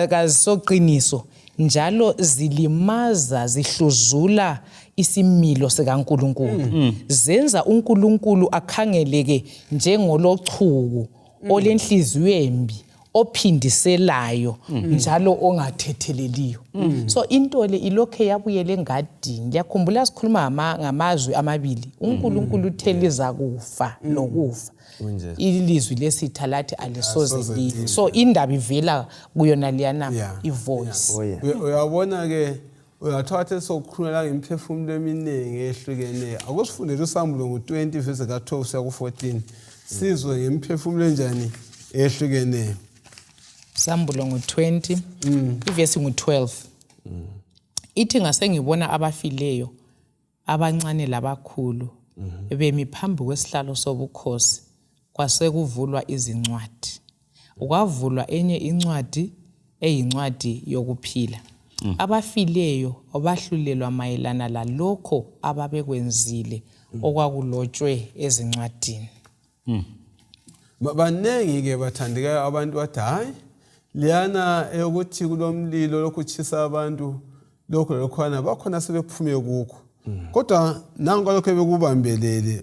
kazisoqiniso njalo zilimaza zihluzula isimilo sikaNkulunkulu zenza uNkulunkulu akhangeleke njengolochuku olenhliziyo embi ophindiselayo njalo ongathetheleliyo. So into le ilokhe yabuyele engadini yakhumbula sikhuluma ngamazwi amabili uNkulunkulu utheliza kufa nokufa ilizwi lesitha lathi alisoze life. So indaba ivela kuyona liyana ivoice. Uyabona ke uyathatha sokukhulula ngemphefumulo eminingi ehlukeneyo akusifundele uSambulo ngo20 verse ka12 kuya ku14 sizwe ngemphefumulo enjani ehlukeneyo. Sambulo ngo20 ivesi ngo12 ithi ngase ngibona abafileyo abancane labakhulu bemi phambi kwesihlalo sobukhosi kwase kuvulwa izincwadi kwavulwa enye incwadi eyincwadi yokuphila abafileyo abahlulelwa mayelana lalokho ababekwenzile okwakulotshwe ezincwadini. Banengi ke bathandekayo abantu bathi hayi liyana eyokuthi kulomlilo lokuchisa abantu lokhona bakhona sebephume kukho kodwa nango lokho bekubambelele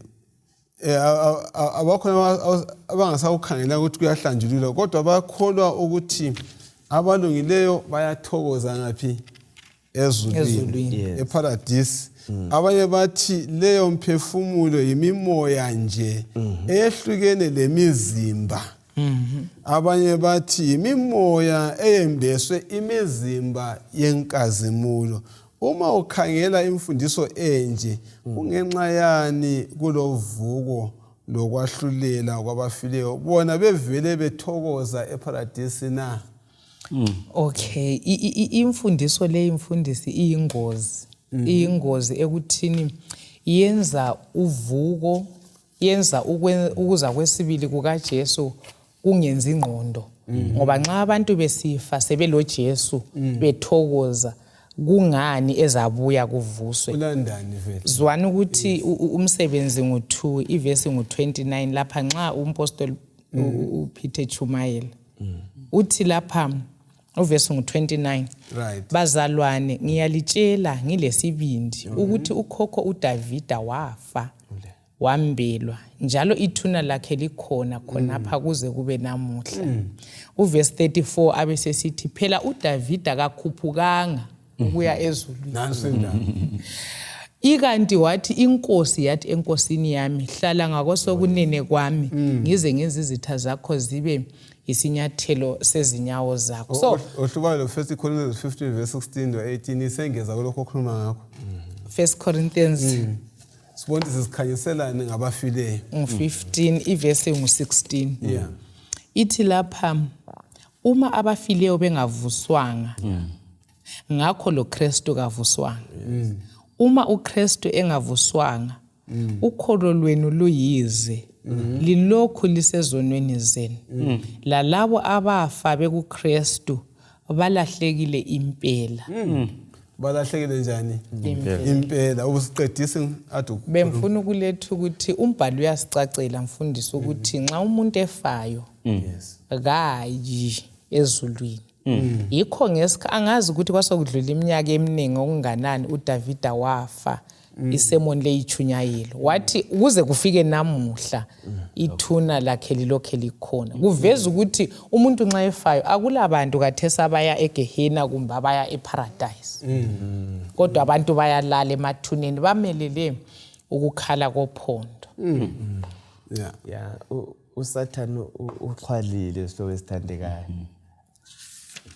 abakhona abangasawukhangela ukuthi kuyahlanjululwa kodwa bakholwa ukuthi abalungileyo bayathokoza ngaphi ezulwini eparadise. Abanye bathi leyo mphefumulo yimimoya nje ehlukene lemizimba. Abanye bathi imimoya eyembeswe imizimba yenkazimulo. Uma ukhangela imfundiso enje kungenxa yani kulovuko lokwahlulela kwabafileyo bona bevele bethokoza eparadise na? Okay, imfundiso le imfundisi iyingozi. Iyingozi ekuthini yenza uvuko yenza ukuza kwesibili kukaJesu kungenza ingqondo ngoba nxa abantu besifa sebelo Jesu bethokoza kungani ezabuya kuvuswe ulandani vele zwana ukuthi umsebenzi ngo2 ivesi ngo29 lapha nxa umpostoli uPeter Chumayela uthi lapha uvesi ngo29 bazalwane ngiyalitshela ngilesibindi ukuthi ukhokho uDavida wafa wambelwa njalo ithuna lakhe likhona khonapha kuze kube namuhla. Uvesi 34 abesesithi phela uDavida kakhuphukanga ukuya ezulwini ikanti wathi inkosi yathi enkosini yami hlala ngakosokunene kwami ngize ngenza izitha zakho zibe isinyathelo sezinyawo zakho. So ohluba lo 1 Corinthians 15 verse 16 to 18 isengeza kulokho okhuluma ngakho 1 Corinthians sibona sizikhanyiselana ngabafileyo 15 ivesi ngo16 ithi lapha uma abafileyo bengavuswanga ngakho lo Kristu kavuswanga. Uma uKristu engavuswanga ukholo lwenu luyize lilokhu lisezonweni zenu. Lalabo abafa bekuKristu balahlekile impela. Balahlekile njani? Impela. Ubusiqedise adu. Bemfuna ukuletha ukuthi umbhalo uyasicacela mfundisi ukuthi nxa umuntu efayo kayi ezulwini. Yikho angazi ukuthi kwasokudlula iminyaka eminingi okunganani uDavida wafa isemoni leyichunyayelo. Wathi kuze kufike namuhla ithuna lakhe lilokhe likhona. Kuveza ukuthi umuntu nxa efayo akulabantu kathesi abaya eGehena kumbe abaya eParadise. Kodwa abantu bayalala emathuneni bamelele ukukhala kophondo. Yeah, uSathane uxhwalile silo wesithandekayo.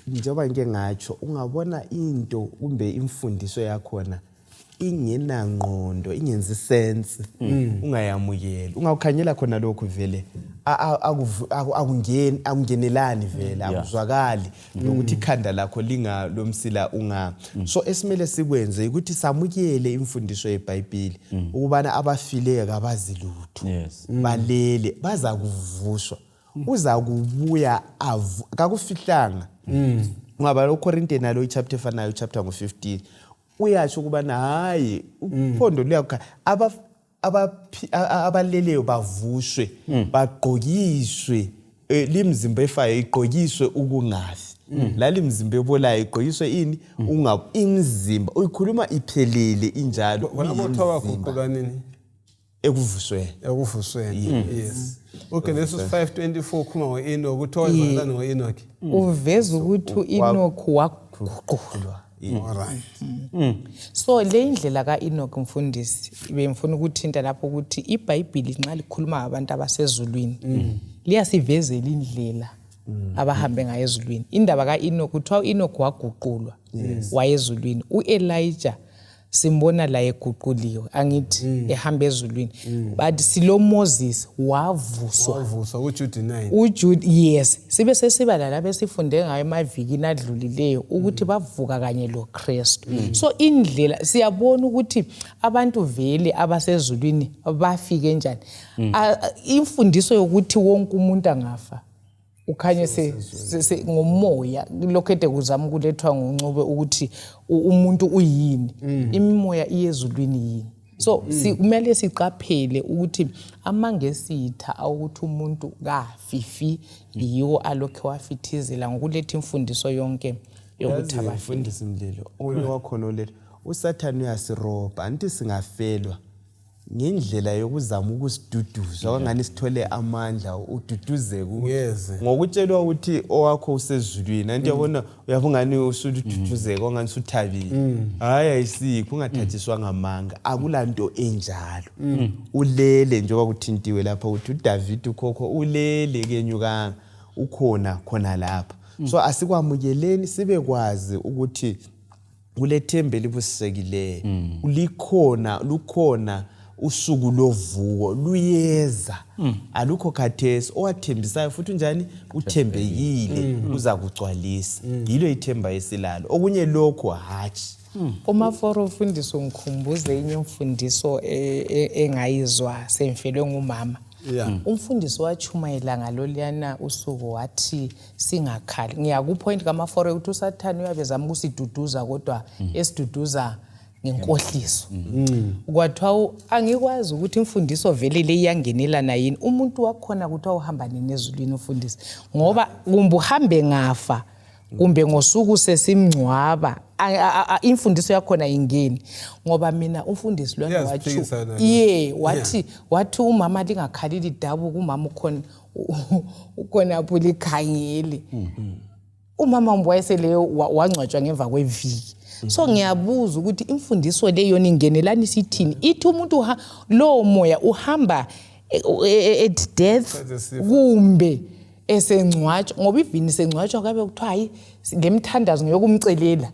Njengoba ngike ngatsho ungabona into kumbe imfundiso yakhona ingenangqondo ingenzi sense ungayamukeli ungakhanyela khona lokho vele akungenelani vele akuzwakali nokuthi ikhanda lakho linga lomsila unga. So esimele sikwenze ukuthi samukele imfundiso yeBhayibheli ukubana abafileyo kabazi lutho balele baza kuvuswa uza kubuya akakufihlanga. Ngaba uKorinte nalo ichapter efanayo chapter ngo-15 uyasho ukubana hayi uphondo luyakha abaleleyo bavushwe bagqokiswe limzimba efayo igqokiswe ukungafi lali mzimba ebolayo igqokiswe ini imzimba uyikhuluma iphelele injalo wona mothoba kuqoka nini ekuvusweni. Yes. Okay, this is 5:24 khuma ngoEnoch kuthiwa izalana ngoEnoch. Uveza ukuthi uEnoch waguqulwa. Alright. So le indlela kaEnoch mfundisi bemfuna ukuthinta lapho ukuthi iBhayibheli nxa likhuluma abantu abasezulwini liyasivezela indlela abahambe ngayo ezulwini. Indaba kaEnoch kuthiwa uEnoch waguqulwa wayezulwini. uElijah simbona la eguquliwe angithi ehamba ezulwini. But silo Moses wavuswa uJude 9. uJude yes sibe sesiba la besifunde ngayo emavikini adlulileyo ukuthi bavuka kanye lo Kristu. So indlela siyabona ukuthi abantu vele abasezulwini bafike njani. Imfundiso yokuthi wonke umuntu angafa ukhanye ngomoya lokho ede kuzama ukulethwa ngoncube ukuthi umuntu uyini imimoya iyezulwini yini. So kumele siqaphele ukuthi amangesitha ukuthi umuntu kafifi yiwo alokho wafithizela ngokuletha imfundiso yonke yokuthi abafundisi Imililo owakhona oletha uSathane uyasiroba anti singafelwa ngendlela yokuzama ukusiduduza okangani sithole amandla ududuze ngokutshelwa ukuthi owakho usezulwini anti yabona uyabungani usududuzeka okangani suthabile hayi ayisikho ungathathiswa ngamanga akulanto enjalo ulele njengoba kuthintiwe lapha ukuthi uDavid ukhokho ulele kenyukanga ukhona khona lapha. So asikwamukeleni sibe kwazi ukuthi kulethembe libusisekileyo lukhona usuku lovuko luyeza alukho khathesi owathembisayo futhi njani uthembekile uza kugcwalisa yilo ithemba esilalo okunye lokho hatshi. Umaforo ufundiswa ngikhumbuze inye imfundiso engayizwa semfelwe ngumama. Umfundisi wachumayela ngaloliyana usuku wathi singakhali. Ngiyakupoint kaMaforo ukuthi uSathane uyabezama ukusiduduza kodwa esiduduza ngenkohliso. Kwathiwa angikwazi ukuthi imfundiso vele le iyangenelana yini. Umuntu wakhona kuthiwa uhamba nini ezulwini ufundisi ngoba kumbe uhambe ngafa kumbe ngosuku sesimngcwaba imfundiso yakhona ingeni ngoba mina umfundisi lwana wathi wathi umama lingakhalili idabu kumama ukhona apho likhangele. Umama mbwayeseleyo wangcwatshwa ngemva kweviki. So ngiyabuza ukuthi imfundiso le yona ingenelani sithini ithi umuntu lo moya uhamba at death kumbe esengcwatshwa ngoba ivini sengcwatshwa kabe kuthiwa hayi ngemthandazo ngiyokumcelela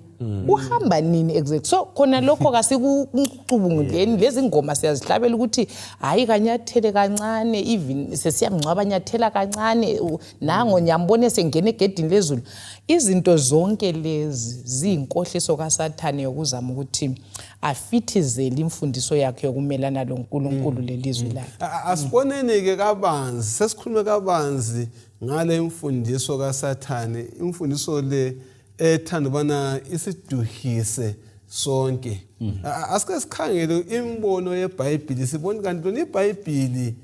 uhamba nini exactly? So khona lokho kasikucubunguleni lezi ngoma siyazihlabela ukuthi hayi kanyathele kancane even sesiyamngcwaba nyathela kancane nango nyambone sengene egedini lezulu. Izinto zonke lezi ziyinkohliso kaSathane yokuzama ukuthi afithizele imfundiso yakhe yokumelana loNkulunkulu lelizwe lakhe. Asiboneni ke kabanzi sesikhulume kabanzi ngale imfundiso kaSathane, imfundiso le ethanda bana isiduhise sonke. Asike sikhangele imbono yeBhayibheli sibona kanti lona iBhayibheli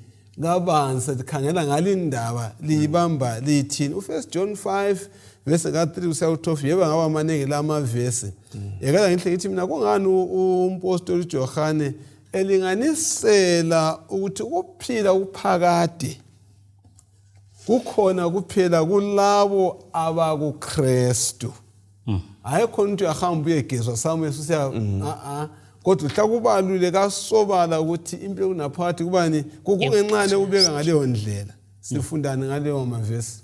kabanzi sikhangela ngalindaba liyibamba lithini. U1 John 5 verse ka3 kusiya ku12 yeba ngaba maningi lama verse. Yekela ngihle ngithi mina kungani umpostoli uJohane elinganisela ukuthi ukuphila ukuphakade kukhona kuphela kulabo abakuKristu. Hayi khona umuntu uyahamba uyegezwa somewhere usiya kodwa uhla kubalule kasobala ukuthi impilo kunaphakathi kubani kukungencane ubeka ngaleyo ndlela. Sifundane ngaleyo mavesi.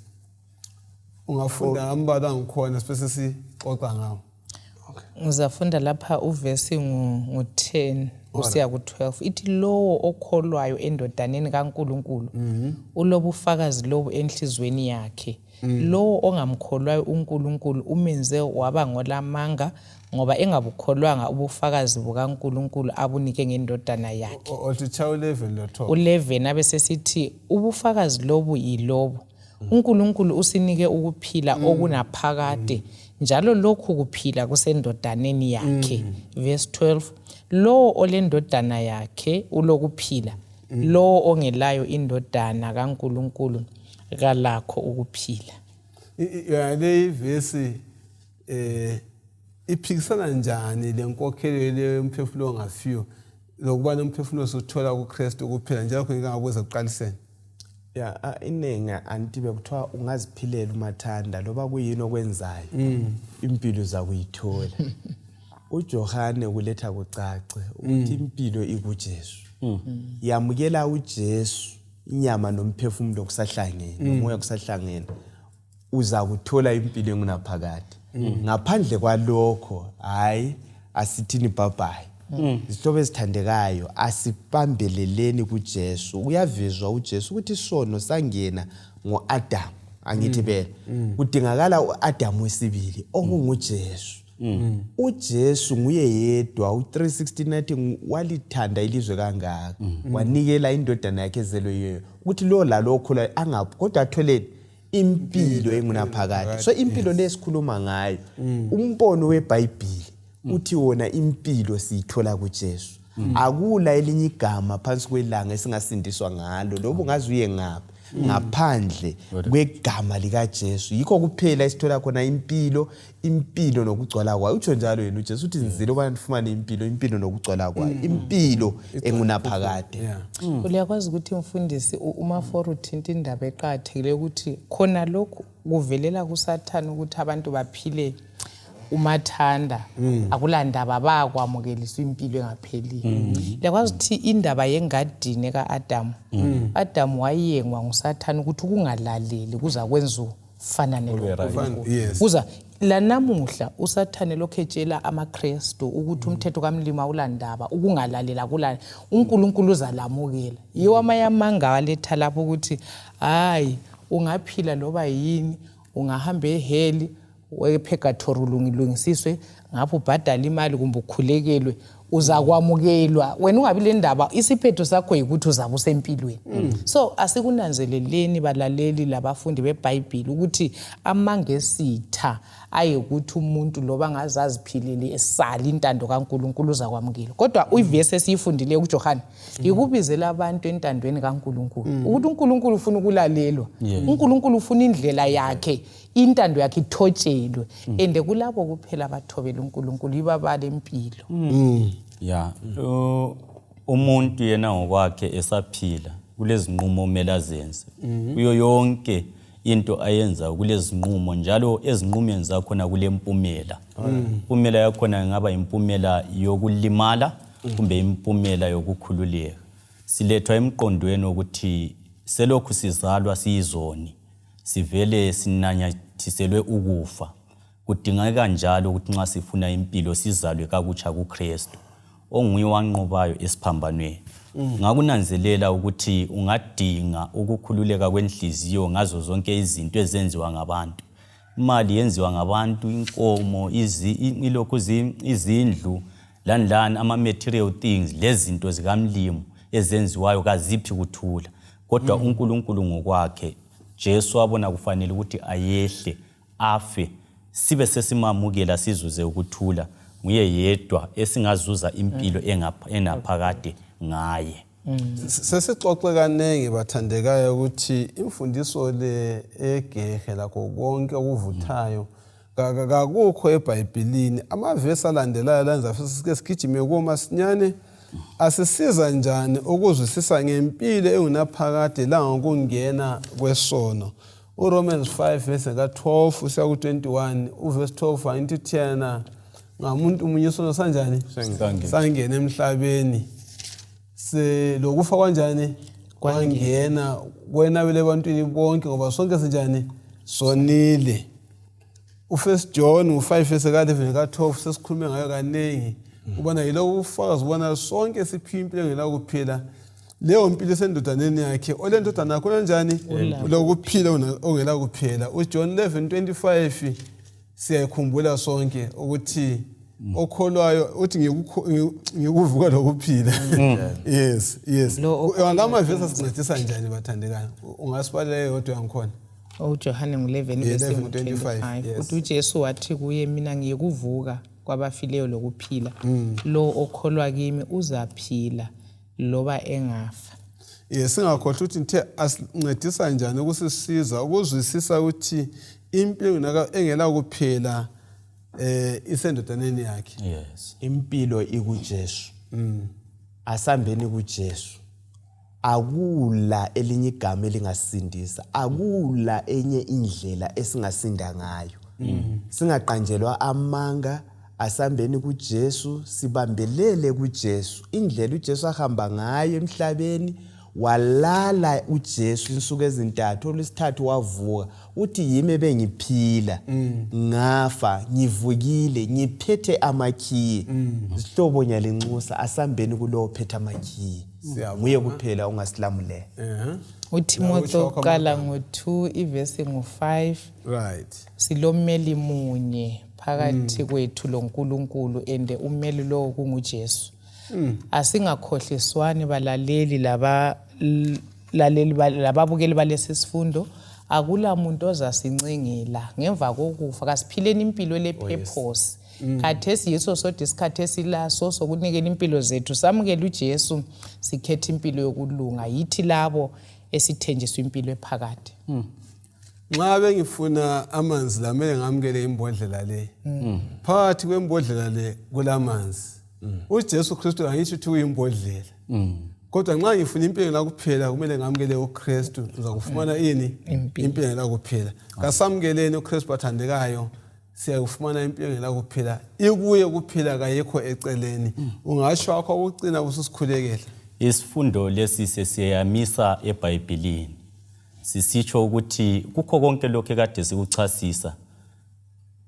Ungafunda ambala ngikhona bese sixoxa ngawo. Ngizafunda lapha uvesi ngo10 usiya ku12 ithi lowo okholwayo endodaneni kaNkulunkulu ulobufakazi lobo enhlizweni yakhe. Lowo ongamkholwayo uNkulunkulu umenze waba ngolamanga ngoba engabukholwanga ubufakazi bukaNkulunkulu abunike ngendodana yakhe. Othicha 11 lo 12. 11 abesesithi ubufakazi lobu yilobo. uNkulunkulu usinike ukuphila okunaphakade njalo lokhu kuphila kusendodaneni yakhe. Verse 12 lo olendodana yakhe ulokuphila lo ongelayo indodana kaNkulunkulu kalakho ukuphila. Le verse iphikisana njani lenkokhelo lomphefumulo ongafiyo lokuba nomphefumulo sothola kuKristu kuphela njalo ngingakwazi ukuqalisena. Inenga antibe kuthiwa ungaziphilela umathanda loba kuyini okwenzayo impilo zakuyithola. uJohane kuletha kucace ukuthi impilo ikuJesu. Yamukela uJesu inyama nomphefumulo kusahlangene nomoya kusahlangene uza kuthola impilo engunaphakade. Ngaphandle kwalokho hayi asithini bye-bye. Isihlobo esithandekayo asibambeleleni kuJesu. Uyavezwa uJesu ukuthi isono sangena ngoAdam angithi bele kudingakala uAdam wesibili okunguJesu. uJesu nguye yedwa u316 nathi walithanda ilizwe kangaka wanikela indodana yakhe ezelweyo ukuthi lo lalo okhula angaphi kodwa atholeni impilo engunaphakade. So impilo lesikhuluma ngayo umbono weBhayibheli uthi wona impilo siyithola kuJesu. Akula elinye igama phansi kwelanga esingasindiswa ngalo loba ungazi uye ngaphi ngaphandle kwegama likaJesu. Yikho kuphela esithola khona impilo nokugcwala kwayo. Utsho njalo yena uJesu uthi nzile ubani ufumane impilo nokugcwala kwayo. Impilo engunaphakade. Uyakwazi ukuthi umfundisi uMaforo uthinta indaba eqhathekile ukuthi khona lokhu kuvelela kuSathane ukuthi abantu baphile umathanda akulandaba bakwamukeliswa impilo engapheli. Yakwazi ukuthi indaba yengadini kaAdam. Adam wayengwa nguSathane ukuthi kungalaleli kuza kwenza ufanane noNkulunkulu. Kuza la namuhla uSathane lokho etshela amaKristu ukuthi umthetho kaMlima ulandaba ukungalalela kula uNkulunkulu uzalamukela. Yiwo amayamanga waletha lapho ukuthi hayi ungaphila loba yini ungahamba eheli wepurgatory ulungisiswe ngapho ubhadala imali kumbe ukhulekelwe uzakwamukelwa. Wena ungabi le ndaba isiphetho sakho ukuthi uzabe usempilweni. So asikunanzeleleni balaleli labafundi beBhayibheli ukuthi amangesitha ayekuthi umuntu loba ngazaziphilele esali intando kaNkulunkulu uzakwamukela. Kodwa uivesi esifundile kuJohane ikubizela abantu entandweni kaNkulunkulu ukuthi uNkulunkulu ufuna ukulalelwa. uNkulunkulu ufuna indlela yakhe intando yakhe ithotshelwe ende kulabo kuphela abathobela uNkulunkulu ibabale impilo. Umuntu yena ngokwakhe esaphila kulezinqumo omela azenze kuyo yonke into ayenza kulezinqumo njalo ezinqumeni zakhona kulempumela. Impumela yakhona ingaba impumela yokulimala kumbe impumela yokukhululeka. Silethwa emqondweni ukuthi selokhu sizalwa siyizoni sivele sinanyathiselwe ukufa kudingeka njalo ukuthi nxa sifuna impilo sizalwe kakutsha kuKristu onguye wanqobayo esiphambanweni. Ngakunanzelela ukuthi ungadinga ukukhululeka kwenhliziyo ngazo zonke izinto ezenziwa ngabantu. Imali yenziwa ngabantu, inkomo, ilokhu izindlu, landlani ama-material things, lezinto zikamlimo ezenziwayo kaziphi kuthula. Kodwa uNkulunkulu ngokwakhe, Jesu wabona kufanele ukuthi ayehle, afe, sibe sesimamukela sizuze ukuthula. Nguye yedwa esingazuza impilo enaphakade ngaye. Sesixoxe kanenge bathandekayo ukuthi imfundiso le egehe lakho konke okuvuthayo kakukho eBhayibhelini. Amavesi alandelayo lanza sike sigijime kuwo masinyane asisiza njani ukuzwisisa ngempilo engunaphakade la ngokungena kwesono. uRomans 5 verse ka12 usiya ku21 uverse 12 ayithi thina ngamuntu munye isono sanjani sangena emhlabeni se lokufa kanjani kwangena kwenabele ebantwini bonke ngoba sonke sinjani sonile. uFirst John 5 verse ka11 ka12 sesikhulume ngayo kanengi ubona yilo ufakazi ubona sonke siphiwe impilo engela kuphela leyo mpilo esendodaneni yakhe olendodana yakho kanjani lokuphila ongela kuphela. uJohn 11:25 siyakhumbula sonke ukuthi okholwayo uthi ngikuvuka lokuphila. Yes ngama verse asincedisa njani bathandekayo ungasibalela yodwa yangikhona. uJohane 11:25 uthi uJesu wathi kuye mina ngiyekuvuka kwabafileyo lokuphila lo okholwa kimi uzaphila loba engafa. Singakhohlwa ukuthi nithe asincedisa njani ukusisiza ukuzwisisa ukuthi impilo engela kuphela isendodaneni yakhe. Yes. Impilo ikuJesu. Asambeni kuJesu. Akula elinye igama elingasindisa, akula enye indlela esingasinda ngayo. Singaqanjelwa amanga, asambeni kuJesu, sibambelele kuJesu. Indlela uJesu ahamba ngayo emhlabeni, walala uJesu insuku ezintathu, olwesithathu wavuka. Uthi yimi bengiphila, ngafa, ngivukile, ngiphethe amakhiye. Isihlobo nyalenxusa asambeni kulo ophethe amakhiye. Nguye kuphela ongasilamulela. uTimothy oqala ngo2 ivesi ngo5. Right. Silomeli munye phakathi kwethu loNkulunkulu ende umeli lo kunguJesu. Asingakhohliswani balaleli lababukeli balesi sifundo, akula muntu ozasincengela ngemva kokufa. Kasiphileni impilo lepurpose. Khathesi yiso sodwa isikhathi esilaso sokunikela impilo zethu, samukela uJesu, sikhetha impilo yokulunga. Yithi labo esithenjiswa impilo ephakade. Nxa bengifuna amanzi lamele ngamukele imbodlela le. Phakathi kwembodlela le kulamanzi. uJesu Kristu angithi ukuthi uyimbodlela. Kodwa nxa ngifuna impilo lakuphela kumele ngamukele uKristu, uzakufumana ini? Impilo lakuphela. Kasamukeleni uKristu bathandekayo, siyakufumana impilo lakuphela. Ikuye kuphela kayekho eceleni. Ungasho wakho ukucina ususikhulekela. Isifundo lesi sesiyamisa eBhayibhelini. Sisitsho ukuthi kukho konke lokho ekade sikuchasisa.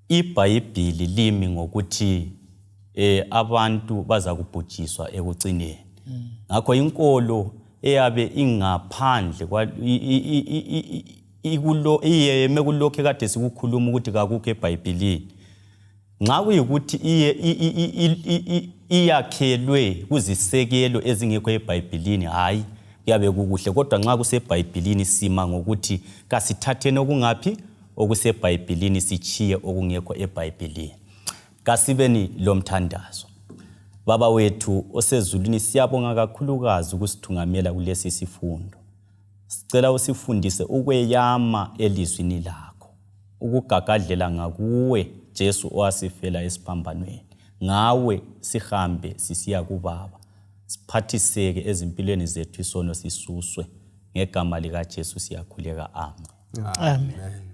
iBhayibheli limi ngokuthi abantu baza kubhujiswa ekucineni. Ngakho inkolo eyabe ingaphandle iyeme kulokho ekade sikukhuluma ukuthi kakukho eBhayibhelini. Nxa kuyikuthi iyakhelwe kuzisekelo ezingekho eBhayibhelini, hayi kuyabe kukuhle. Kodwa nxa kuseBhayibhelini sima ngokuthi kasithatheni okungaphi okuseBhayibhelini sichiye okungekho eBhayibhelini. Kasibeni lomthandazo. Baba wethu osezulwini, siyabonga kakhulukazi ukusithungamela kulesi sifundo. Sicela usifundise ukweyama elizwini lakho, ukugagadlela ngakuwe Jesu owasifela esiphambanweni. Ngawe sihambe sisiya kuBaba. Siphathiseke ezimpilweni zethu isono sisuswe. Ngegama likaJesu siyakhuleka. Amen. Amen.